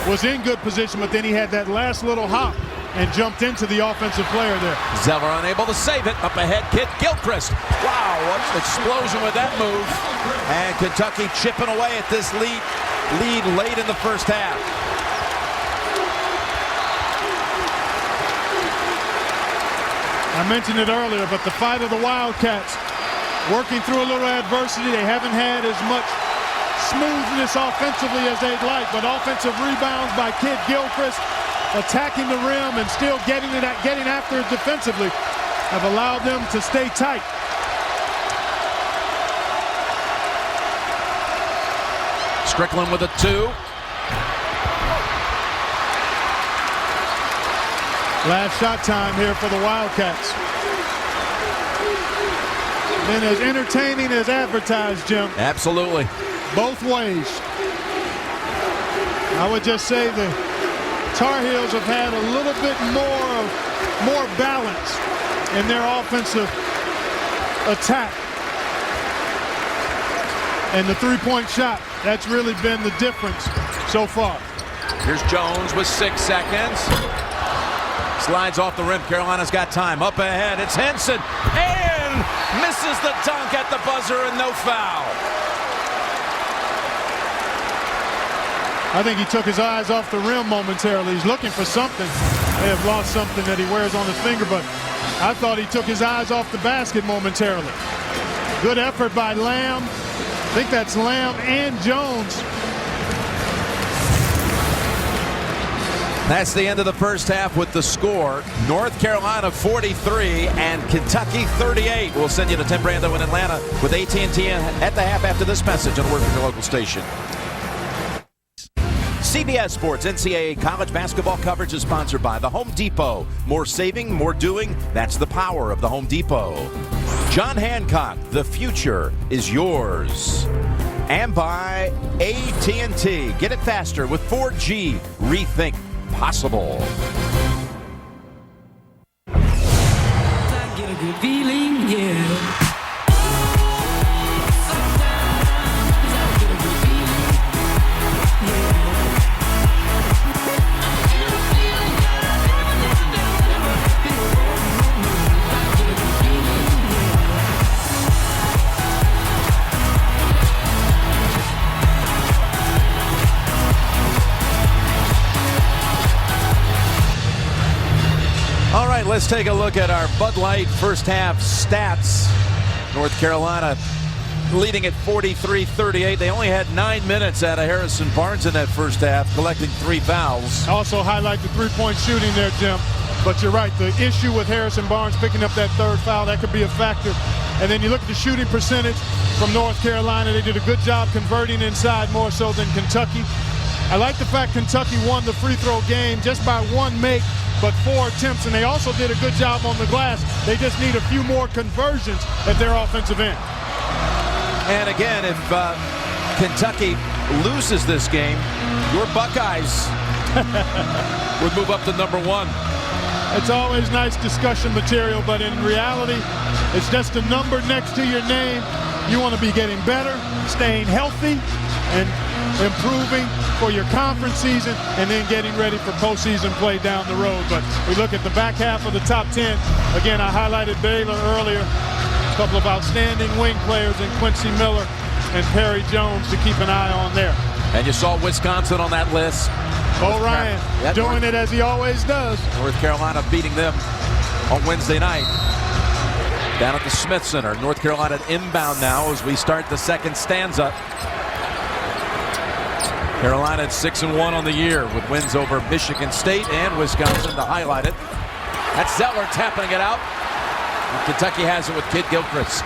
S3: was in good position, but then he had that last little hop and jumped into the offensive player there.
S1: Zeller unable to save it. Up ahead, Kit Gilchrist. Wow, what an explosion with that move. And Kentucky chipping away at this lead late in the first half.
S3: I mentioned it earlier, but the fight of the Wildcats, working through a little adversity. They haven't had as much smoothness offensively as they'd like, but offensive rebounds by Kit Gilchrist, attacking the rim and still getting after it defensively, have allowed them to stay tight.
S1: Strickland with a 2.
S3: Last shot time here for the Wildcats. Been as entertaining as advertised, Jim.
S1: Absolutely.
S3: Both ways. I would just say the Tar Heels have had a little bit more balance in their offensive attack. And the three-point shot, that's really been the difference so far.
S1: Here's Jones with 6 seconds. Slides off the rim. Carolina's got time. Up ahead, it's Henson. And misses the dunk at the buzzer and no foul.
S3: I think he took his eyes off the rim momentarily. He's looking for something. They have lost something that he wears on his finger, but I thought he took his eyes off the basket momentarily. Good effort by Lamb. I think that's Lamb and Jones.
S1: That's the end of the first half with the score. North Carolina 43 and Kentucky 38. We'll send you to Tim Brando in Atlanta with AT&T at the half after this message on the word from your local station. CBS Sports NCAA college basketball coverage is sponsored by The Home Depot. More saving, more doing. That's the power of The Home Depot. John Hancock, the future is yours. And by AT&T. Get it faster with 4G. Rethink possible.
S9: I get a good feeling, yeah.
S1: All right, let's take a look at our Bud Light first half stats. North Carolina leading at 43-38. They only had 9 minutes out of Harrison Barnes in that first half, collecting 3 fouls.
S3: Also highlight the three-point shooting there, Jim. But you're right, the issue with Harrison Barnes picking up that third foul, that could be a factor. And then you look at the shooting percentage from North Carolina. They did a good job converting inside more so than Kentucky. I like the fact Kentucky won the free throw game just by 1 make, but 4 attempts, and they also did a good job on the glass. They just need a few more conversions at their offensive end.
S1: And again, if Kentucky loses this game, your Buckeyes would move up to number 1.
S3: It's always nice discussion material, but in reality, it's just a number next to your name. You want to be getting better, staying healthy, and improving for your conference season, and then getting ready for postseason play down the road. But we look at the back half of the top 10. Again, I highlighted Baylor earlier. A couple of outstanding wing players in Quincy Miller and Perry Jones to keep an eye on there.
S1: And you saw Wisconsin on that list.
S3: Bo Ryan doing it as he always does.
S1: North Carolina beating them on Wednesday night down at the Smith Center. North Carolina inbound now as we start the second stanza. Carolina at 6-1 on the year with wins over Michigan State and Wisconsin to highlight it. That's Zeller tapping it out. And Kentucky has it with Kid Gilchrist.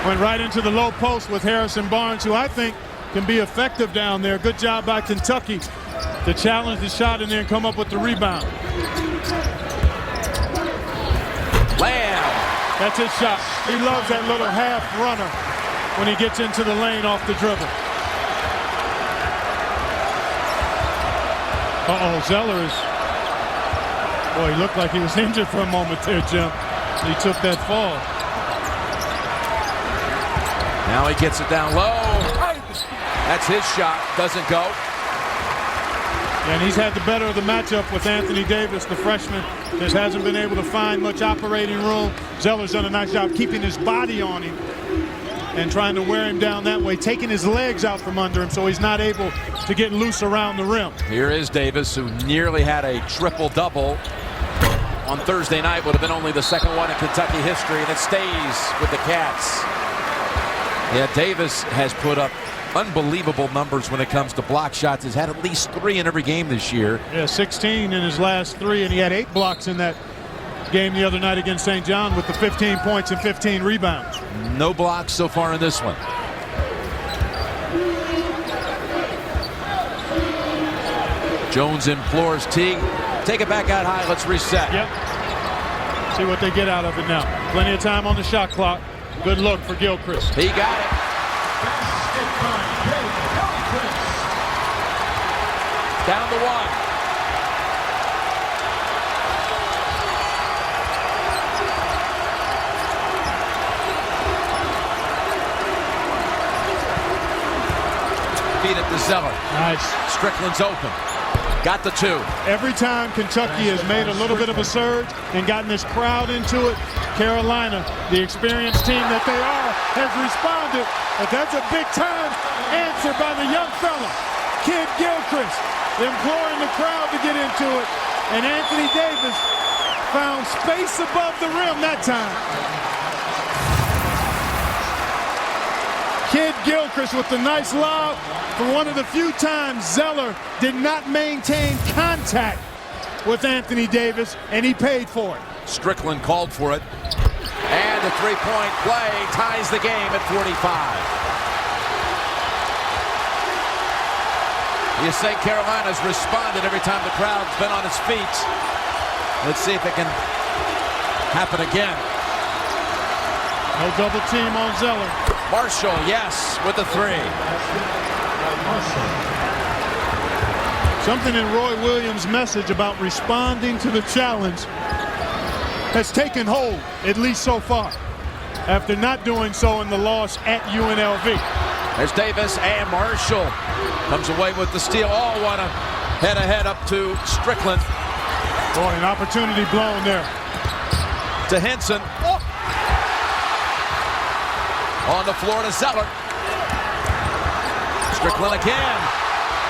S3: Went right into the low post with Harrison Barnes, who I think can be effective down there. Good job by Kentucky to challenge the shot and then come up with the rebound.
S1: Lamb.
S3: That's his shot. He loves that little half runner when he gets into the lane off the dribble. Uh-oh, Zeller is... Boy, he looked like he was injured for a moment there, Jim. He took that fall.
S1: Now he gets it down low. That's his shot. Doesn't go.
S3: And he's had the better of the matchup with Anthony Davis, the freshman. Just hasn't been able to find much operating room. Zeller's done a nice job keeping his body on him and trying to wear him down that way, taking his legs out from under him so he's not able to get loose around the rim.
S1: Here is Davis, who nearly had a triple-double on Thursday night. Would have been only the second one in Kentucky history, and it stays with the Cats. Yeah, Davis has put up unbelievable numbers when it comes to block shots. He's had at least 3 in every game this year.
S3: Yeah, 16 in his last 3, and he had 8 blocks in that game the other night against St. John with the 15 points and 15 rebounds.
S1: No blocks so far in this one. Jones implores Teague. Take it back out high. Let's reset.
S3: Yep. See what they get out of it now. Plenty of time on the shot clock. Good look for Gilchrist.
S1: He got it. Down to 1. Feed it to Zeller.
S3: Nice.
S1: Strickland's open. Got the 2.
S3: Every time Kentucky has made a little bit of a surge and gotten this crowd into it, Carolina, the experienced team that they are, has responded. But that's a big-time answer by the young fella, Kid Gilchrist, imploring the crowd to get into it. And Anthony Davis found space above the rim that time. Kid Gilchrist with the nice lob for one of the few times Zeller did not maintain contact with Anthony Davis, and he paid for it.
S1: Strickland called for it. And the three-point play ties the game at 45. You say Carolina's responded every time the crowd's been on its feet. Let's see if it can happen again.
S3: No double team on Zeller.
S1: Marshall, yes, with the 3.
S3: Something in Roy Williams' message about responding to the challenge has taken hold, at least so far, after not doing so in the loss at UNLV.
S1: There's Davis and Marshall comes away with the steal. All want to head ahead up to Strickland.
S3: Boy, an opportunity blown there.
S1: To Henson. Oh. On the floor to Zeller. Strickland again.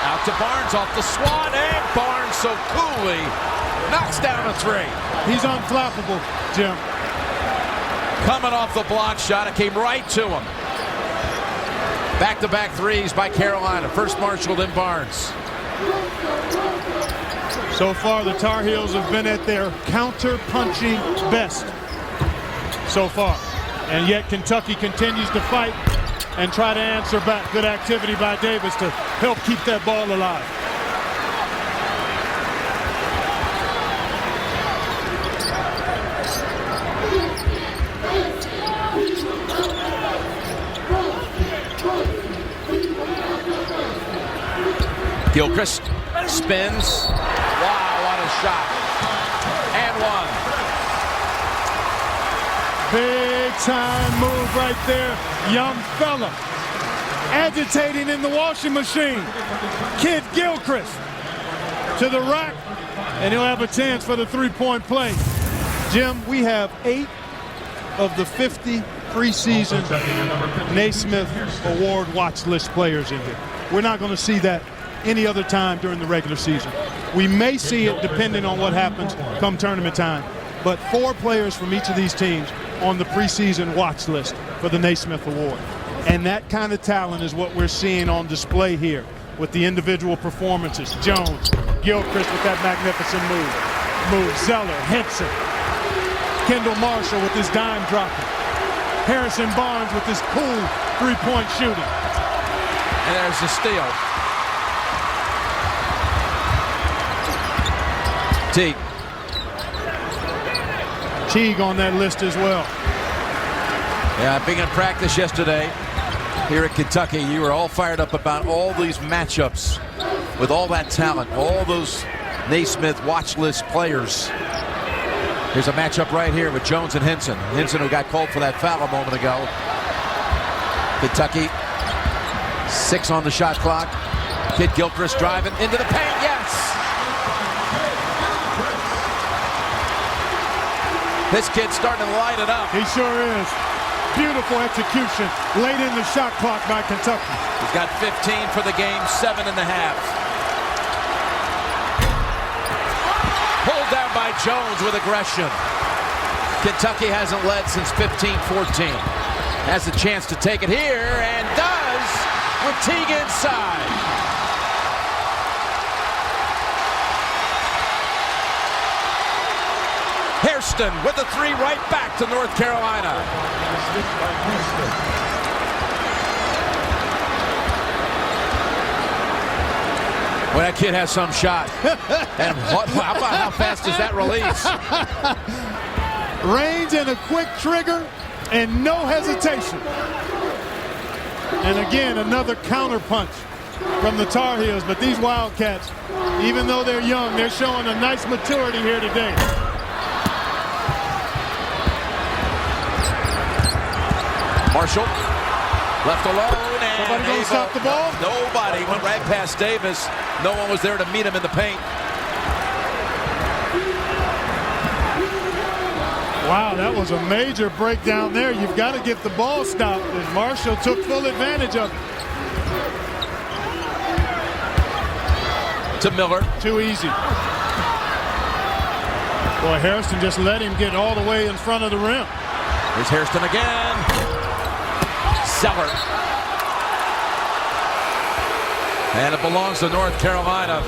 S1: Out to Barnes off the swat, and Barnes so coolly knocks down a 3.
S3: He's unflappable, Jim.
S1: Coming off the block shot, it came right to him. Back-to-back 3s by Carolina. First Marshall, then Barnes.
S3: So far, the Tar Heels have been at their counter-punching best so far. And yet Kentucky continues to fight and try to answer back. Good activity by Davis to help keep that ball alive.
S1: Gilchrist spins. Wow, what a shot. And 1.
S3: Big-time move right there. Young fella agitating in the washing machine. Kid Gilchrist to the rack, and he'll have a chance for the three-point play. Jim, we have 8 of the 50 preseason Naismith Award watch list players in here. We're not going to see that any other time during the regular season. We may see it depending on what happens come tournament time, but 4 players from each of these teams on the preseason watch list for the Naismith Award. And that kind of talent is what we're seeing on display here with the individual performances. Jones, Gilchrist with that magnificent move, Zeller, Henson, Kendall Marshall with his dime dropping, Harrison Barnes with his cool three-point shooting.
S1: And there's the steal.
S3: Teague on that list as well.
S1: Yeah, being in practice yesterday here at Kentucky, you were all fired up about all these matchups with all that talent, all those Naismith watch list players. Here's a matchup right here with Jones and Henson. Henson, who got called for that foul a moment ago. Kentucky, 6 on the shot clock. Kid Gilchrist driving into the paint. Yes! This kid's starting to light it up.
S3: He sure is. Beautiful execution late in the shot clock by Kentucky.
S1: He's got 15 for the game, 7 and a half. Pulled down by Jones with aggression. Kentucky hasn't led since 15-14. Has a chance to take it here and does with Teague inside. Hairston with the 3 right back to North Carolina. Well, that kid has some shot. And how about how fast is that release?
S3: Range and a quick trigger and no hesitation. And again, another counter punch from the Tar Heels. But these Wildcats, even though they're young, they're showing a nice maturity here today.
S1: Marshall left alone, and
S3: somebody gonna stop the ball?
S1: Nobody. Went right past Davis. No one was there to meet him in the paint.
S3: Wow, that was a major breakdown there. You've got to get the ball stopped, and Marshall took full advantage of it.
S1: To Miller.
S3: Too easy. Boy, Hairston just let him get all the way in front of the rim.
S1: Here's Hairston again. Zeller. And it belongs to North Carolina.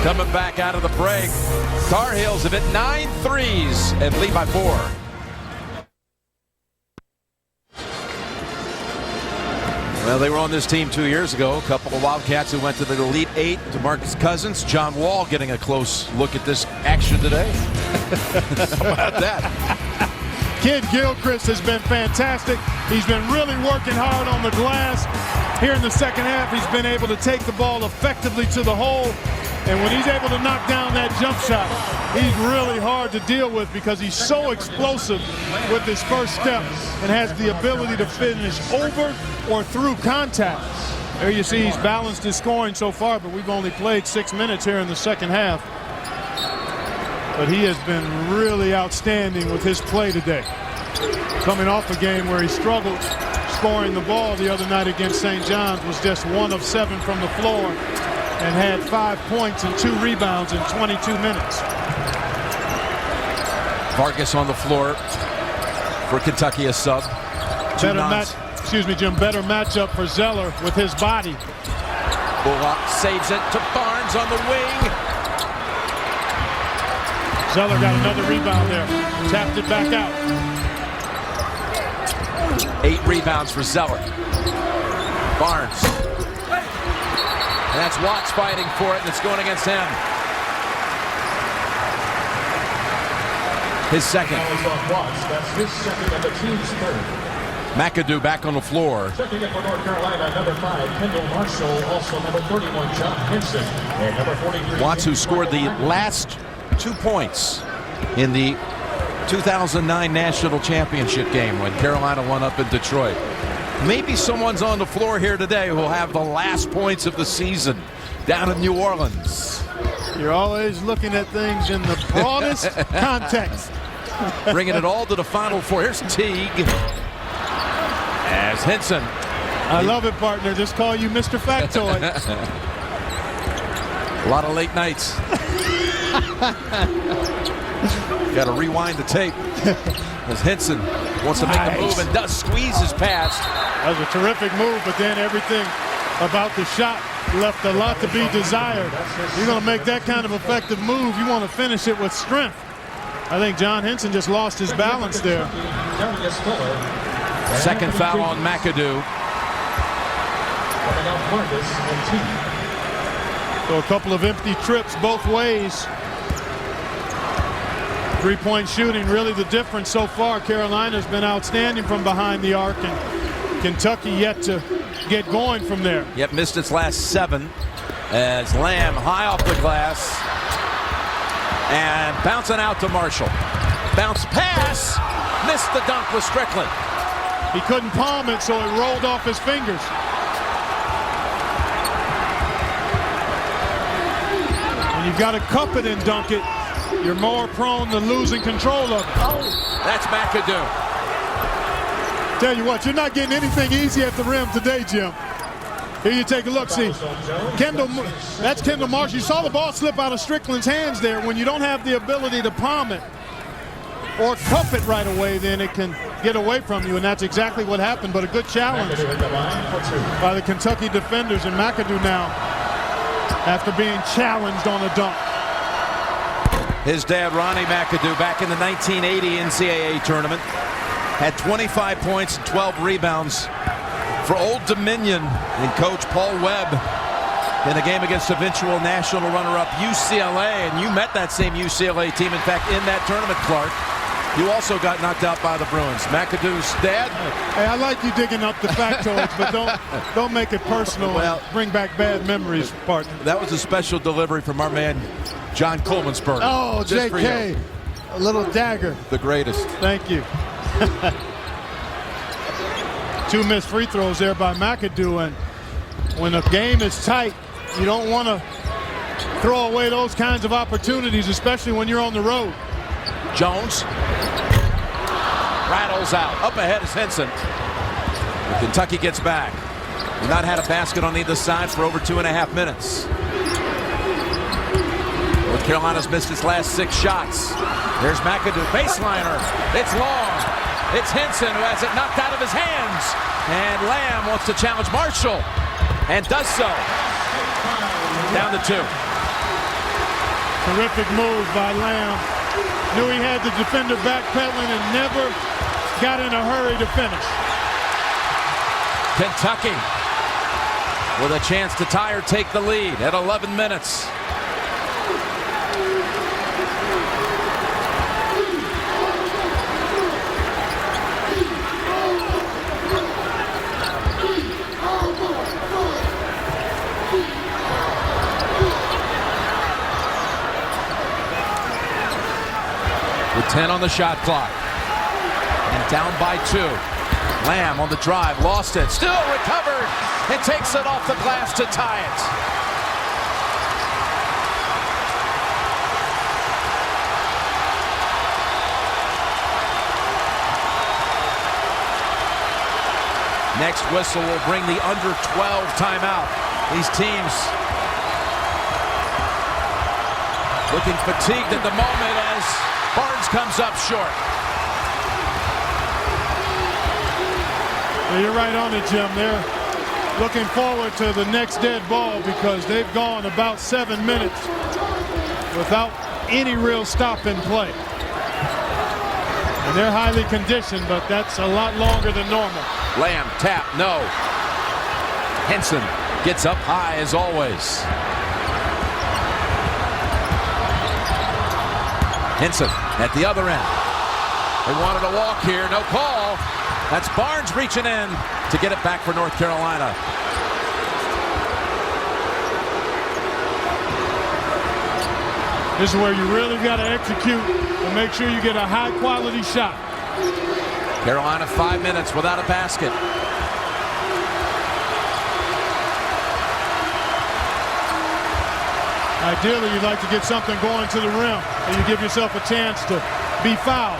S1: Coming back out of the break. Tar Heels have hit 9 threes and lead by 4. Well, they were on this team 2 years ago. A couple of Wildcats who went to the Elite 8. DeMarcus Cousins, John Wall getting a close look at this action today. How about that?
S3: Kid Gilchrist has been fantastic. He's been really working hard on the glass. Here in the second half, he's been able to take the ball effectively to the hole. And when he's able to knock down that jump shot, he's really hard to deal with because he's so explosive with his first step and has the ability to finish over or through contact. There you see he's balanced his scoring so far, but we've only played 6 minutes here in the second half. But he has been really outstanding with his play today. Coming off a game where he struggled scoring the ball the other night against St. John's, was just 1 of 7 from the floor and had 5 points and 2 rebounds in 22 minutes.
S1: Vargas on the floor for Kentucky, a sub.
S3: Better matchup for Zeller with his body.
S1: Bullock saves it to Barnes on the wing.
S3: Zeller got another rebound there. Tapped it back out.
S1: 8 rebounds for Zeller. Barnes. And that's Watts fighting for it, and it's going against him. His second.
S10: That's his second and the team's third.
S1: McAdoo back on the floor.
S10: Checking in for North Carolina, number 5, Kendall Marshall. Also number 31, John Henson. And number 43.
S1: Watts, who scored the last 2 points in the 2009 national championship game when Carolina won up in Detroit. Maybe someone's on the floor here today who will have the last points of the season down in New Orleans.
S3: You're always looking at things in the broadest context.
S1: Bringing it all to the Final Four. Here's Teague. As Henson.
S3: I love it, partner. Just call you Mr. Factoid.
S1: A lot of late nights. Got to rewind the tape. As Henson wants to make the move and does squeeze his pass.
S3: That was a terrific move, but then everything about the shot left a lot to be desired. You're going to make that kind of effective move, you want to finish it with strength. I think John Henson just lost his balance there.
S1: Second foul on McAdoo.
S3: So a couple of empty trips both ways. Three-point shooting really the difference so far. Carolina's been outstanding from behind the arc, and Kentucky yet to get going from there.
S1: Yep, missed its last 7 as Lamb high off the glass and bouncing out to Marshall. Bounce pass, missed the dunk with Strickland.
S3: He couldn't palm it, so it rolled off his fingers. When you've got to cup it and dunk it, you're more prone to losing control of it.
S1: That's McAdoo.
S3: Tell you what, you're not getting anything easy at the rim today, Jim. Here you take a look. See, that's Kendall Marshall. You saw the ball slip out of Strickland's hands there. When you don't have the ability to palm it or cup it right away, then it can get away from you, and that's exactly what happened. But a good challenge by the Kentucky defenders, and McAdoo now after being challenged on a dunk.
S1: His dad, Ronnie McAdoo, back in the 1980 NCAA tournament, had 25 points and 12 rebounds for Old Dominion and coach Paul Webb in a game against eventual national runner-up UCLA. And you met that same UCLA team, in fact, in that tournament, Clark. You also got knocked out by the Bruins. McAdoo's dad.
S3: Hey, I like you digging up the factoids, but don't make it personal.
S1: Well,
S3: and bring back bad memories, partner.
S1: That was a special delivery from our man, John Coleman'sburg.
S3: Oh,
S1: just
S3: JK, a little dagger.
S1: The greatest.
S3: Thank you. 2 missed free throws there by McAdoo, and when a game is tight, you don't want to throw away those kinds of opportunities, especially when you're on the road.
S1: Jones rattles out. Up ahead is Henson. Kentucky gets back. We've not had a basket on either side for over 2.5 minutes. North Carolina's missed its last 6 shots. There's McAdoo, baseliner. It's long. It's Henson who has it knocked out of his hands. And Lamb wants to challenge Marshall and does so. Down to 2.
S3: Terrific move by Lamb. Knew he had the defender backpedaling and never got in a hurry to finish.
S1: Kentucky with a chance to tie or take the lead at 11 minutes. With 10 on the shot clock. And down by 2. Lamb on the drive, lost it, still recovered, and takes it off the glass to tie it. Next whistle will bring the under 12 timeout. These teams looking fatigued at the moment as Barnes comes up short.
S3: Well, you're right on it, Jim. They're looking forward to the next dead ball because they've gone about 7 minutes without any real stop in play. And they're highly conditioned, but that's a lot longer than normal.
S1: Lamb, tap, no. Henson gets up high as always. Henson at the other end. They wanted a walk here, no call. That's Barnes reaching in to get it back for North Carolina.
S3: This is where you really got to execute and make sure you get a high-quality shot.
S1: Carolina 5 minutes without a basket.
S3: Ideally, you'd like to get something going to the rim, and you give yourself a chance to be fouled.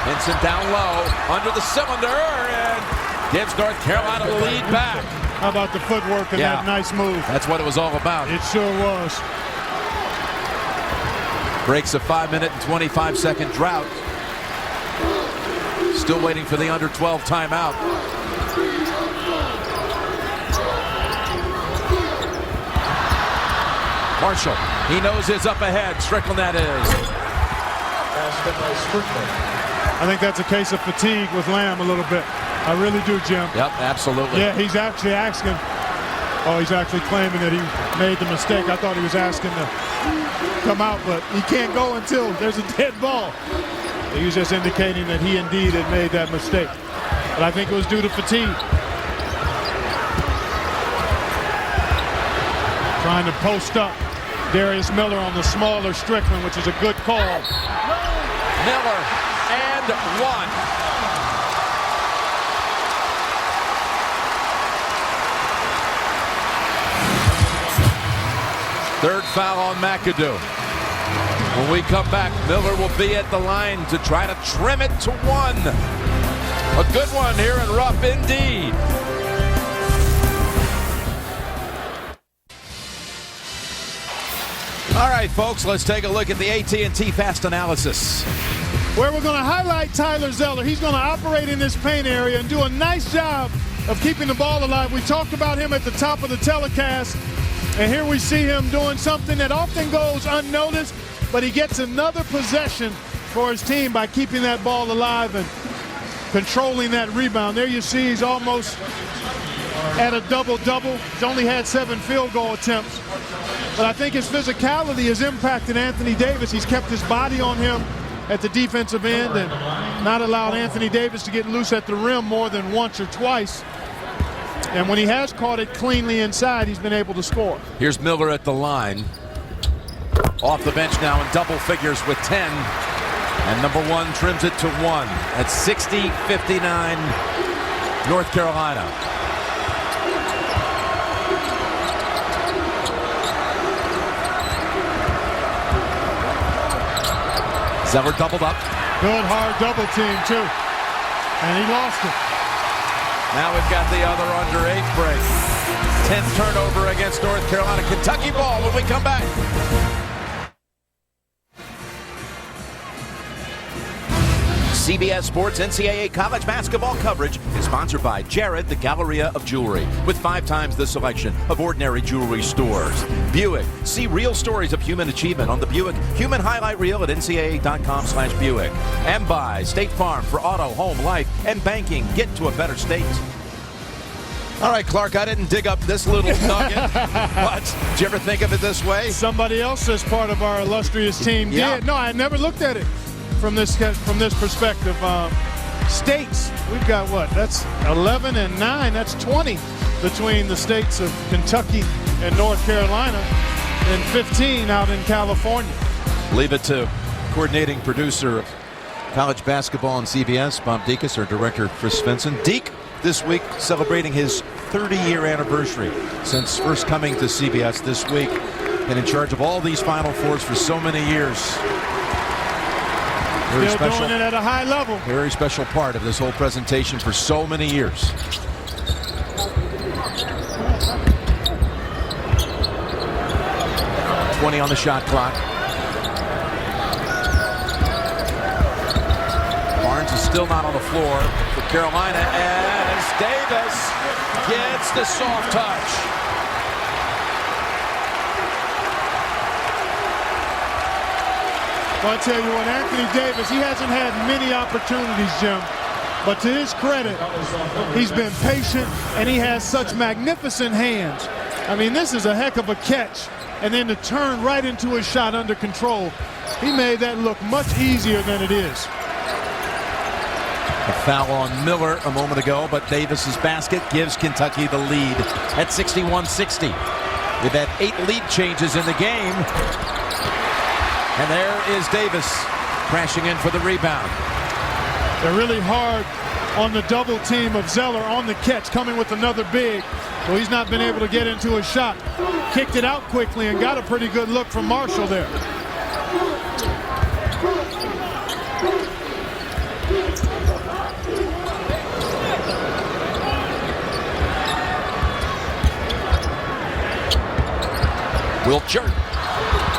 S1: Hinson down low, under the cylinder, and gives North Carolina the lead back.
S3: How about the footwork and that nice move?
S1: That's what it was all about.
S3: It sure was.
S1: Breaks a 5-minute and 25-second drought. Still waiting for the under 12 timeout. Marshall, he knows his up ahead. Strickland, that is.
S3: I think that's a case of fatigue with Lamb a little bit. I really do, Jim.
S1: Yep, absolutely.
S3: Yeah, he's actually asking. Oh, he's actually claiming that he made the mistake. I thought he was asking to come out, but he can't go until there's a dead ball. He was just indicating that he indeed had made that mistake. But I think it was due to fatigue. Trying to post up Darius Miller on the smaller Strickland, which is a good call.
S1: Miller and one. Third foul on McAdoo. When we come back, Miller will be at the line to try to trim it to one. A good one here in Rupp indeed. All right, folks, let's take a look at the AT&T Fast Analysis.
S3: Where we're going to highlight Tyler Zeller. He's going to operate in this paint area and do a nice job of keeping the ball alive. We talked about him at the top of the telecast, and here we see him doing something that often goes unnoticed, but he gets another possession for his team by keeping that ball alive and controlling that rebound. There you see he's almost at a double-double. He's only had 7 field goal attempts. But I think his physicality has impacted Anthony Davis. He's kept his body on him at the defensive end and not allowed Anthony Davis to get loose at the rim more than once or twice. And when he has caught it cleanly inside, he's been able to score.
S1: Here's Miller at the line. Off the bench now in double figures with 10. And number one trims it to 1 at 60-59 North Carolina. Zeller doubled up.
S3: Good hard double team too. And he lost it.
S1: Now we've got the other under 8 break. 10th turnover against North Carolina. Kentucky ball when we come back. CBS Sports NCAA college basketball coverage is sponsored by Jared, the Galleria of Jewelry, with 5 times the selection of ordinary jewelry stores. Buick, see real stories of human achievement on the Buick Human Highlight Reel at ncaa.com/Buick. And by State Farm for auto, home, life, and banking. Get to a better state. All right, Clark, I didn't dig up this little nugget, but did you ever think of it this way?
S3: Somebody else as part of our illustrious team did. No, I never looked at it from this perspective. States, we've got what? That's 11 and 9. That's 20 between the states of Kentucky and North Carolina, and 15 out in California.
S1: Leave it to coordinating producer of college basketball on CBS, Bob Dekas, our director, Chris Svensson. Deke, this week, celebrating his 30-year anniversary since first coming to CBS this week, and in charge of all these Final Fours for so many years. Very
S3: Still
S1: special,
S3: doing it at a high level.
S1: Very special part of this whole presentation for so many years. $20 on the shot clock. Barnes is still not on the floor for Carolina as Davis gets the soft touch.
S3: Well, I tell you what, Anthony Davis, he hasn't had many opportunities, Jim. But to his credit, he's been patient, and he has such magnificent hands. I mean, this is a heck of a catch. And then to turn right into his shot under control, he made that look much easier than it is.
S1: A foul on Miller a moment ago, but Davis's basket gives Kentucky the lead at 61-60. We've had 8 lead changes in the game. And there is Davis crashing in for the rebound.
S3: They're really hard on the double team of Zeller on the catch, coming with another big. So he's not been able to get into a shot. Kicked it out quickly and got a pretty good look from Marshall there.
S1: Wiltjer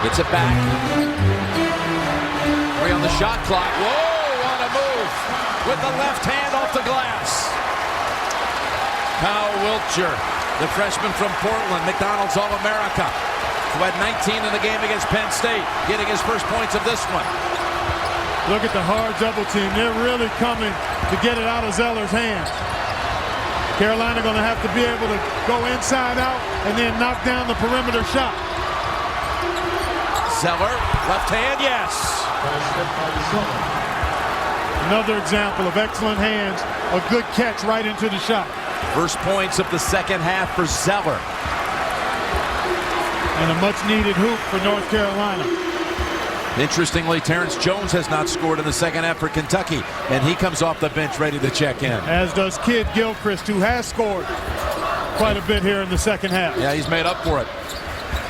S1: gets it back. 3 on the shot clock. Whoa, what a move with the left hand off the glass. Kyle Wiltjer, the freshman from Portland, McDonald's All-America, who had 19 in the game against Penn State, getting his first points of this one.
S3: Look at the hard double team. They're really coming to get it out of Zeller's hands. Carolina going to have to be able to go inside out and then knock down the perimeter shot.
S1: Zeller, left hand, yes.
S3: Another example of excellent hands, a good catch right into the shot.
S1: First points of the second half for Zeller.
S3: And a much-needed hoop for North Carolina.
S1: Interestingly, Terrence Jones has not scored in the second half for Kentucky, and he comes off the bench ready to check in.
S3: As does Kid Gilchrist, who has scored quite a bit here in the second half.
S1: Yeah, he's made up for it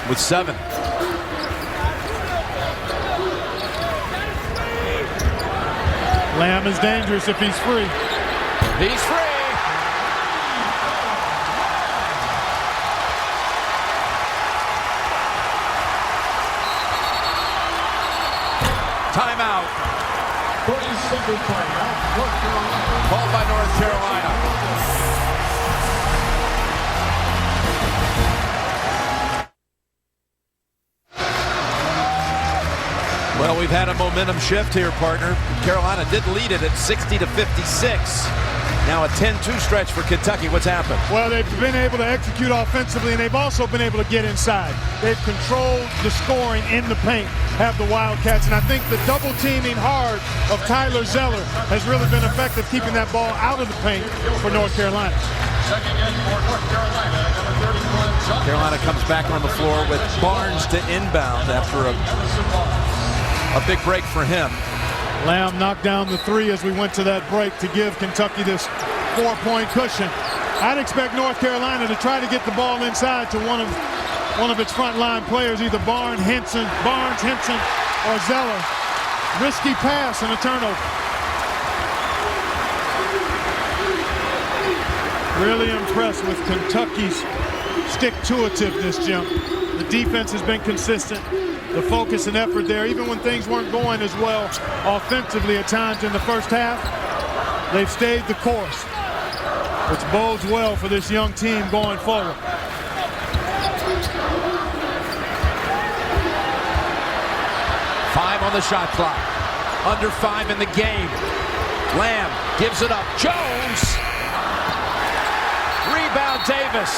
S1: with 7.
S3: Lamb is dangerous if he's free.
S1: He's free. Timeout.
S10: 30-second timeout. North Carolina.
S1: Called by North Carolina. Well, we've had a momentum shift here, partner. Carolina did lead it at 60-56. Now a 10-2 stretch for Kentucky. What's happened?
S3: Well, they've been able to execute offensively, and they've also been able to get inside. They've controlled the scoring in the paint, have the Wildcats, and I think the double teaming hard of Tyler Zeller has really been effective, keeping that ball out of the paint for North Carolina.
S10: Second in for North Carolina, number 31, John.
S1: Carolina comes back on the floor with Barnes to inbound after a big break for him.
S3: Lamb knocked down the 3 as we went to that break to give Kentucky this 4-point cushion. I'd expect North Carolina to try to get the ball inside to one of its front line players, either Barnes, Henson, or Zeller. Risky pass and a turnover. Really impressed with Kentucky's stick-to-itiveness, Jim. The defense has been consistent. The focus and effort there, even when things weren't going as well offensively at times in the first half, they've stayed the course, which bodes well for this young team going forward.
S1: Five on the shot clock. Under 5 in the game. Lamb gives it up. Jones. Rebound Davis.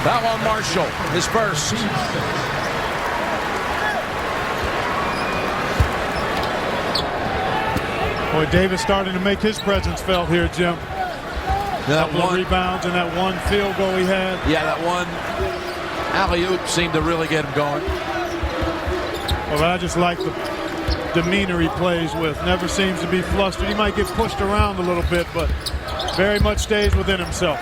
S1: Foul on Marshall, his first.
S3: Boy, Davis starting to make his presence felt here, Jim.
S1: That
S3: couple of rebounds and that one field goal he had.
S1: Yeah, that one alley-oop seemed to really get him going.
S3: Well, I just like the demeanor he plays with. Never seems to be flustered. He might get pushed around a little bit, but very much stays within himself.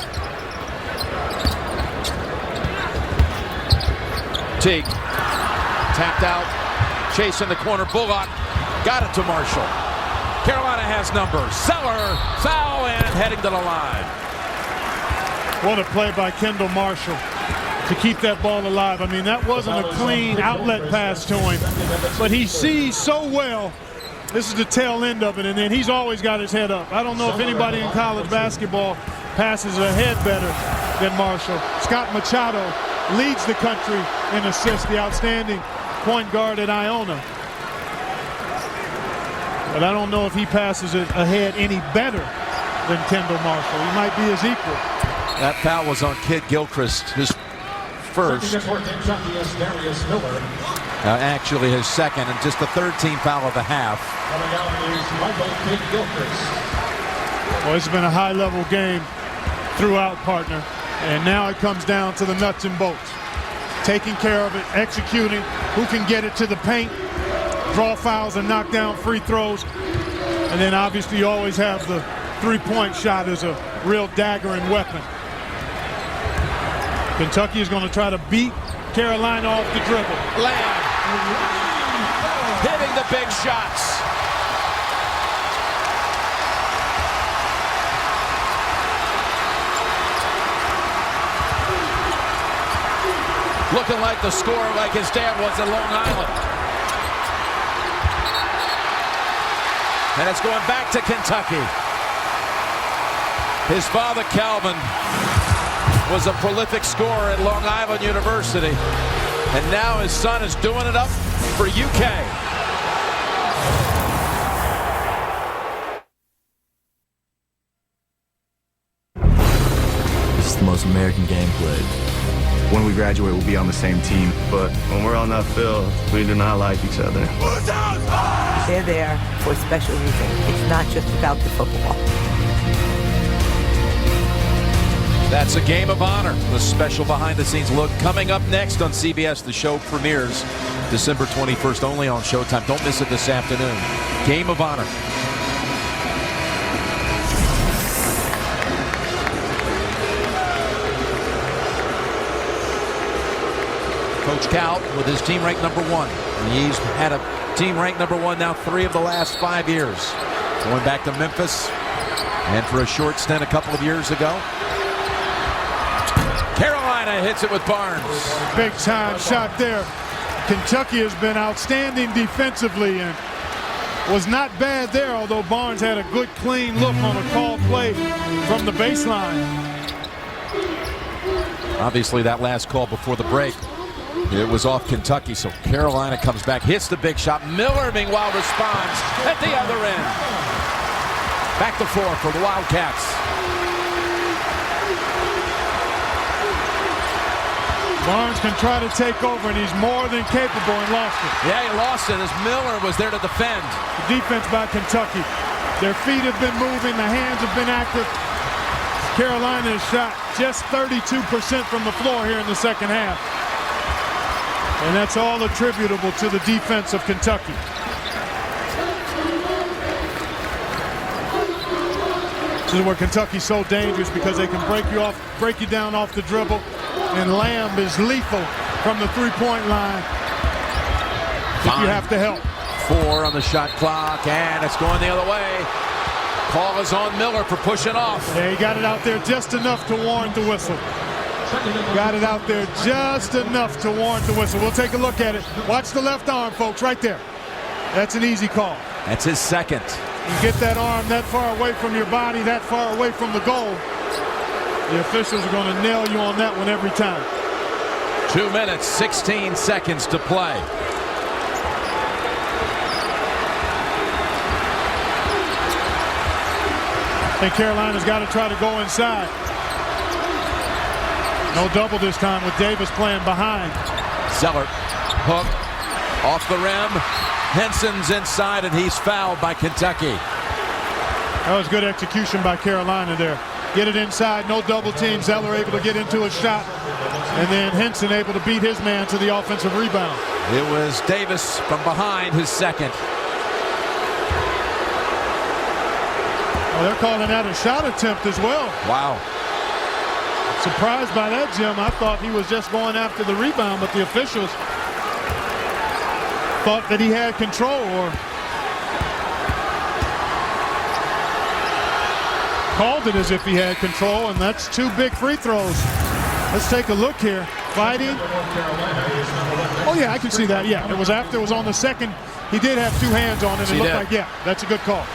S1: Teague tapped out, chase in the corner. Bullock got it to Marshall. Carolina has numbers. Zeller, foul, and heading to the line.
S3: What a play by Kendall Marshall to keep that ball alive. I mean, that wasn't a clean outlet pass to him, but he sees so well. This is the tail end of it, and then he's always got his head up. I don't know if anybody in college basketball passes ahead better than Marshall. Scott Machado leads the country in assists, the outstanding point guard at Iona. But I don't know if he passes it ahead any better than Kendall Marshall. He might be his equal.
S1: That foul was on Kid Gilchrist, his first. Actually his second, and just the third team foul of the half.
S10: Coming out is Michael Kidd Gilchrist.
S3: Well, it's been a high-level game throughout, partner. And now it comes down to the nuts and bolts. Taking care of it, executing, who can get it to the paint, draw fouls and knock down free throws. And then obviously you always have the three-point shot as a real dagger and weapon. Kentucky is going to try to beat Carolina off the dribble.
S2: Lamb hitting the big shots. Looking like the score like his dad was at Long Island. And it's going back to Kentucky. His father, Calvin, was a prolific scorer at Long Island University. And now his son is doing it up for UK.
S11: This is the most American game played. When we graduate, we'll be on the same team. But when we're on that field, we do not like each other.
S12: They're there for a special reason. It's not just about the football.
S1: That's a Game of Honor, the special behind-the-scenes look. Coming up next on CBS, the show premieres December 21st, only on Showtime. Don't miss it this afternoon. Game of Honor. Coach Cal with his team ranked number 1. And he's had a team ranked number 1 now 3 of the last 5 years. Going back to Memphis and for a short stint a couple of years ago. Carolina hits it with Barnes.
S3: Big time shot there. Kentucky has been outstanding defensively and was not bad there, although Barnes had a good clean look on a called play from the baseline.
S1: Obviously that last call before the break, it was off Kentucky, so Carolina comes back, hits the big shot. Miller, meanwhile, responds at the other end. Back to 4 for the Wildcats.
S3: Barnes can try to take over, and he's more than capable, and lost it.
S1: Yeah, he lost it as Miller was there to defend.
S3: The defense by Kentucky. Their feet have been moving, the hands have been active. Carolina has shot just 32% from the floor here in the second half. And that's all attributable to the defense of Kentucky. This is where Kentucky's so dangerous because they can break you down off the dribble. And Lamb is lethal from the three-point line if you have to help.
S1: 4 on the shot clock, and it's going the other way. Call is on Miller for pushing off.
S3: Yeah, he got it out there just enough to warrant the whistle. Got it out there just enough to warrant the whistle. We'll take a look at it. Watch the left arm, folks, right there. That's an easy call.
S1: That's his second.
S3: You get that arm that far away from your body, that far away from the goal, the officials are going to nail you on that one every time.
S1: 2 minutes, 16 seconds to play.
S3: I think Carolina's got to try to go inside. No double this time with Davis playing behind.
S1: Zeller, hook, off the rim. Henson's inside, and he's fouled by Kentucky.
S3: That was good execution by Carolina there. Get it inside, no double team. Zeller able to get into a shot. And then Henson able to beat his man to the offensive rebound.
S1: It was Davis from behind, his second.
S3: Well, they're calling that a shot attempt as well.
S1: Wow.
S3: Surprised by that, Jim. I thought he was just going after the rebound, but the officials thought that he had control or called it as if he had control, and that's 2 big free throws. Let's take a look here. Fighting. Oh, yeah, I can see that. Yeah, it was after it was on the second. He did have 2 hands on it. It looked like, yeah, that's a good call.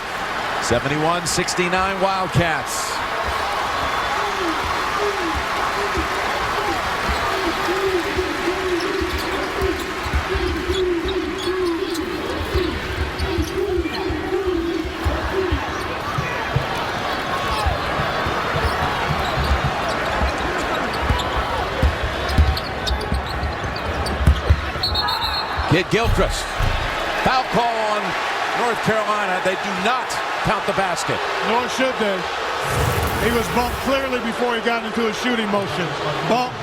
S1: 71-69 Wildcats. Kid Gilchrist. Foul call on North Carolina. They do not count the basket.
S3: Nor should they. He was bumped clearly before he got into a shooting motion. Bump,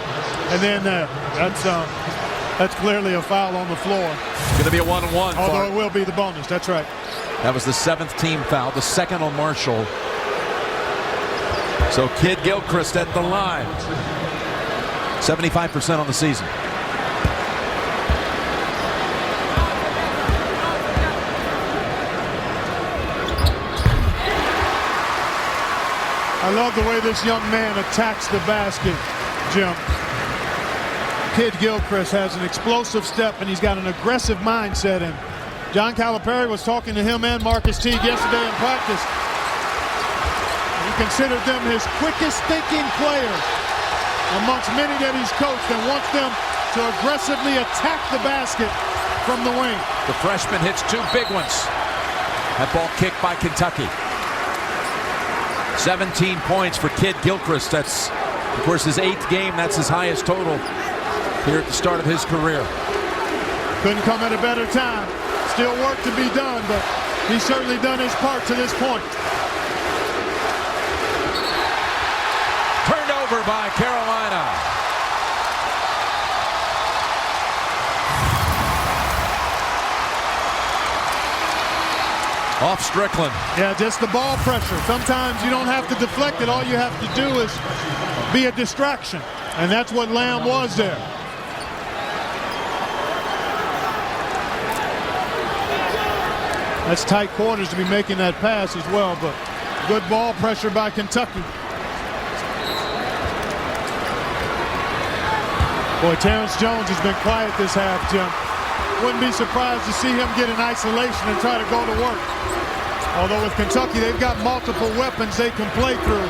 S3: and then that's clearly a foul on the floor.
S1: Going to be a 1-1.
S3: Although it will be the bonus. That's right.
S1: That was the 7th team foul, the 2nd on Marshall. So Kid Gilchrist at the line. 75% on the season.
S3: I love the way this young man attacks the basket, Jim. Kid Gilchrist has an explosive step, and he's got an aggressive mindset. And John Calipari was talking to him and Marcus Teague yesterday in practice. He considered them his quickest thinking players amongst many that he's coached, and wants them to aggressively attack the basket from the wing.
S1: The freshman hits 2 big ones. That ball kicked by Kentucky. 17 points for Kid Gilchrist. That's, of course, his 8th game. That's his highest total here at the start of his career.
S3: Couldn't come at a better time. Still work to be done, but he's certainly done his part to this point.
S1: Turned over by Carolina. Off Strickland.
S3: Yeah, just the ball pressure. Sometimes you don't have to deflect it. All you have to do is be a distraction. And that's what Lamb was there. That's tight quarters to be making that pass as well, but good ball pressure by Kentucky. Boy, Terrence Jones has been quiet this half, Jim. Wouldn't be surprised to see him get in isolation and try to go to work. Although with Kentucky, they've got multiple weapons they can play through.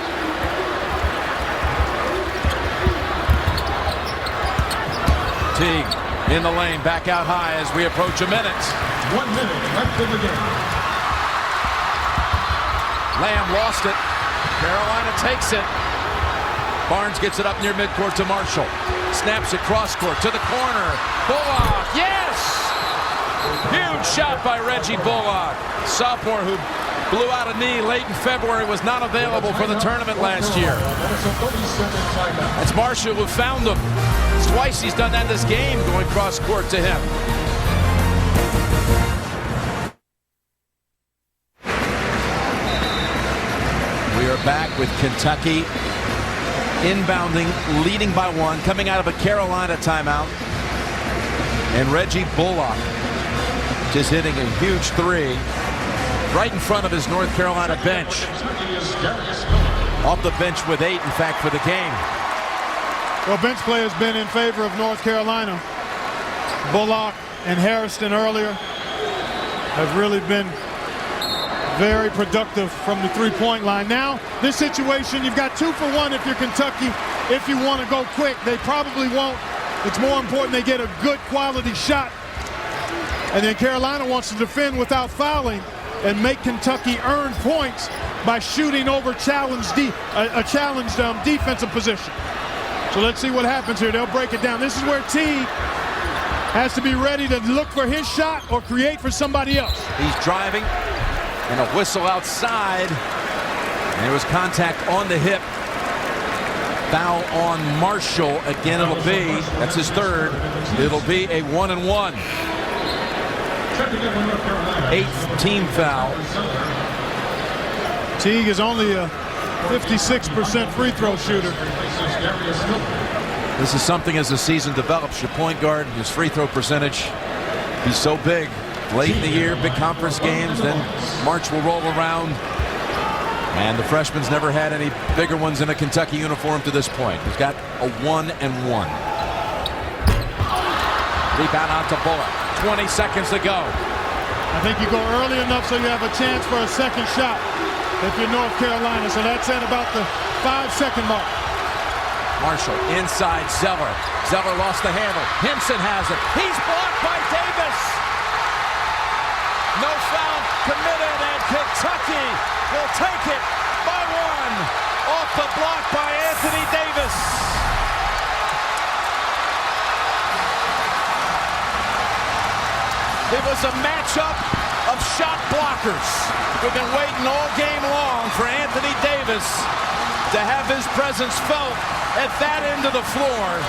S1: Teague in the lane, back out high as we approach a minute.
S10: 1 minute left in the game.
S1: Lamb lost it. Carolina takes it. Barnes gets it up near midcourt to Marshall. Snaps it cross court to the corner. Bullock, yes! Huge shot by Reggie Bullock. Sophomore who blew out a knee late in February, was not available for the tournament last year. That's Marshall who found him. It's twice he's done that this game, going cross court to him. We are back with Kentucky inbounding, leading by 1, coming out of a Carolina timeout. And Reggie Bullock just hitting a huge 3 right in front of his North Carolina bench. Off the bench with 8, in fact, for the game.
S3: Well, bench play has been in favor of North Carolina. Bullock and Harrison earlier have really been very productive from the three-point line. Now, this situation, you've got 2 for 1 if you're Kentucky. If you want to go quick, they probably won't. It's more important they get a good quality shot. And then Carolina wants to defend without fouling and make Kentucky earn points by shooting over a challenged defensive position. So let's see what happens here. They'll break it down. This is where Teague has to be ready to look for his shot or create for somebody else.
S1: He's driving, and a whistle outside. And there was contact on the hip. Foul on Marshall. Again, it'll be, that's his 3rd. It'll be a 1-and-1. 8th team foul.
S3: Teague is only a 56% free throw shooter.
S1: This is something as the season develops. Your point guard, his free throw percentage, he's so big. Late in the year, big conference games, then March will roll around. And the freshman's never had any bigger ones in a Kentucky uniform to this point. He's got a 1-and-1. Rebound out to Bullock. 20 seconds to go.
S3: I think you go early enough so you have a chance for a second shot if you're North Carolina. So that's at about the 5-second mark.
S1: Marshall inside Zeller. Zeller lost the handle. Hinson has it. He's blocked by Davis. No foul committed, and Kentucky will take it by 1 off the block by Anthony Davis. It was a matchup of shot blockers. We've been waiting all game long for Anthony Davis to have his presence felt at that end of the floor.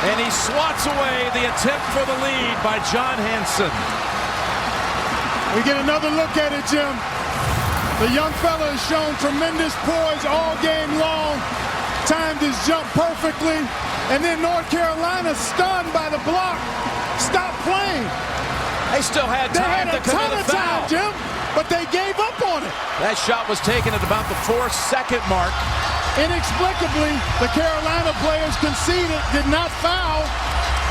S1: And he swats away the attempt for the lead by John Hanson.
S3: We get another look at it, Jim. The young fella has shown tremendous poise all game long. Timed his jump perfectly. And then North Carolina, stunned by the block, stopped playing.
S1: They still had time to commit a foul.
S3: They had a ton of time, Jim, but they gave up on it.
S1: That shot was taken at about the 4-second mark.
S3: Inexplicably, the Carolina players conceded, did not foul,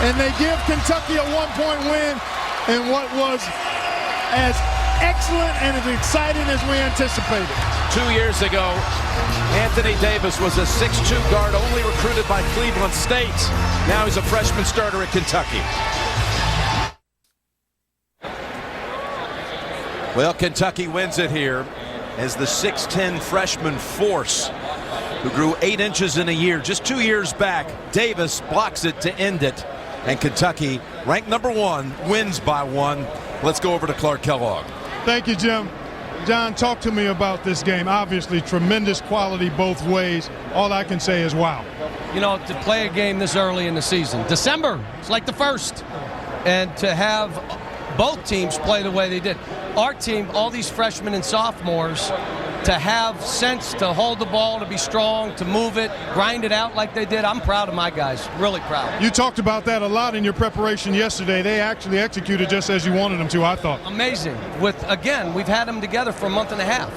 S3: and they give Kentucky a 1-point win in what was as excellent and as exciting as we anticipated.
S1: 2 years ago, Anthony Davis was a 6'2 guard only recruited by Cleveland State. Now he's a freshman starter at Kentucky. Well, Kentucky wins it here as the 6'10 freshman force who grew 8 inches in a year. Just 2 years back, Davis blocks it to end it. And Kentucky, ranked number 1, wins by 1. Let's go over to Clark Kellogg.
S3: Thank you, Jim. John, talk to me about this game. Obviously, tremendous quality both ways. All I can say is wow.
S13: You know, to play a game this early in the season, December, it's like the first. And to have both teams play the way they did. Our team, all these freshmen and sophomores, to have sense to hold the ball, to be strong, to move it, grind it out like they did. I'm proud of my guys, really proud.
S3: You talked about that a lot in your preparation yesterday. They actually executed just as you wanted them to, I thought.
S13: Amazing. Again, we've had them together for a month and a half.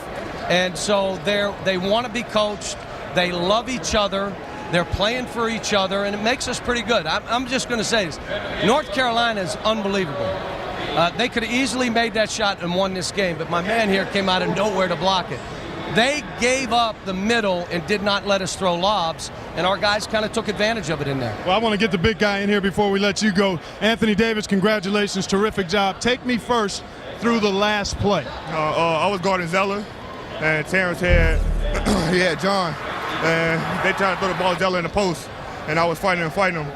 S13: And so they want to be coached. They love each other. They're playing for each other, and it makes us pretty good. I'm just going to say this. North Carolina is unbelievable. They could have easily made that shot and won this game, but my man here came out of nowhere to block it. They gave up the middle and did not let us throw lobs, and our guys kind of took advantage of it in there.
S3: Well, I want to get the big guy in here before we let you go. Anthony Davis, congratulations. Terrific job. Take me first through the last play.
S11: I was guarding Zeller, and Terrence had John, and they tried to throw the ball to Zeller in the post, and I was fighting him,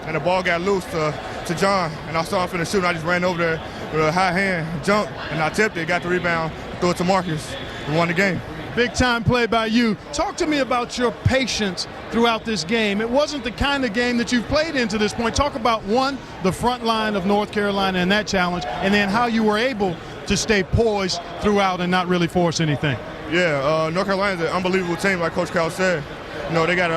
S11: and the ball got loose to John, and I saw him finna shoot, and I just ran over there with a high hand, jumped, and I tipped it, got the rebound, threw it to Marcus, and won the game.
S3: Big time play by you. Talk to me about your patience throughout this game. It wasn't the kind of game that you've played in to this point. Talk about, one, the front line of North Carolina and that challenge, and then how you were able to stay poised throughout and not really force anything.
S11: Yeah, North Carolina's an unbelievable team, like Coach Cal said. You know, they got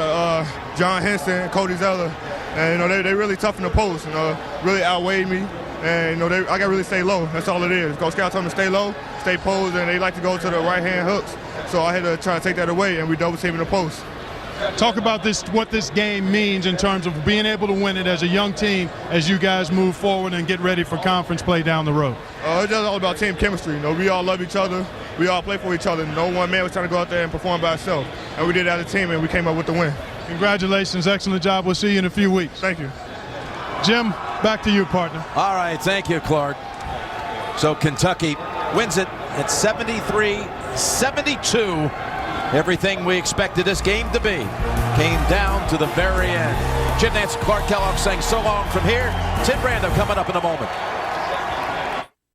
S11: John Henson, Cody Zeller, and, you know, they really tough in the post, you know, really outweighed me. And, you know, I got to really stay low. That's all it is. Coach Cal told me to stay low, stay posed, and they like to go to the right-hand hooks. So I had to try to take that away, and we double-team in the post.
S3: Talk about what this game means in terms of being able to win it as a young team as you guys move forward and get ready for conference play down the road.
S11: It's just all about team chemistry. You know, we all love each other. We all play for each other. No one man was trying to go out there and perform by himself. And we did that as a team, and we came up with the win.
S3: Congratulations. Excellent job. We'll see you in a few weeks.
S11: Thank you.
S3: Jim, back to you, partner.
S1: All right. Thank you, Clark. So Kentucky wins it at 73-72. Everything we expected this game to be came down to the very end. Jim Nantz, Clark Kellogg saying so long from here. Tim Brando coming up in a moment.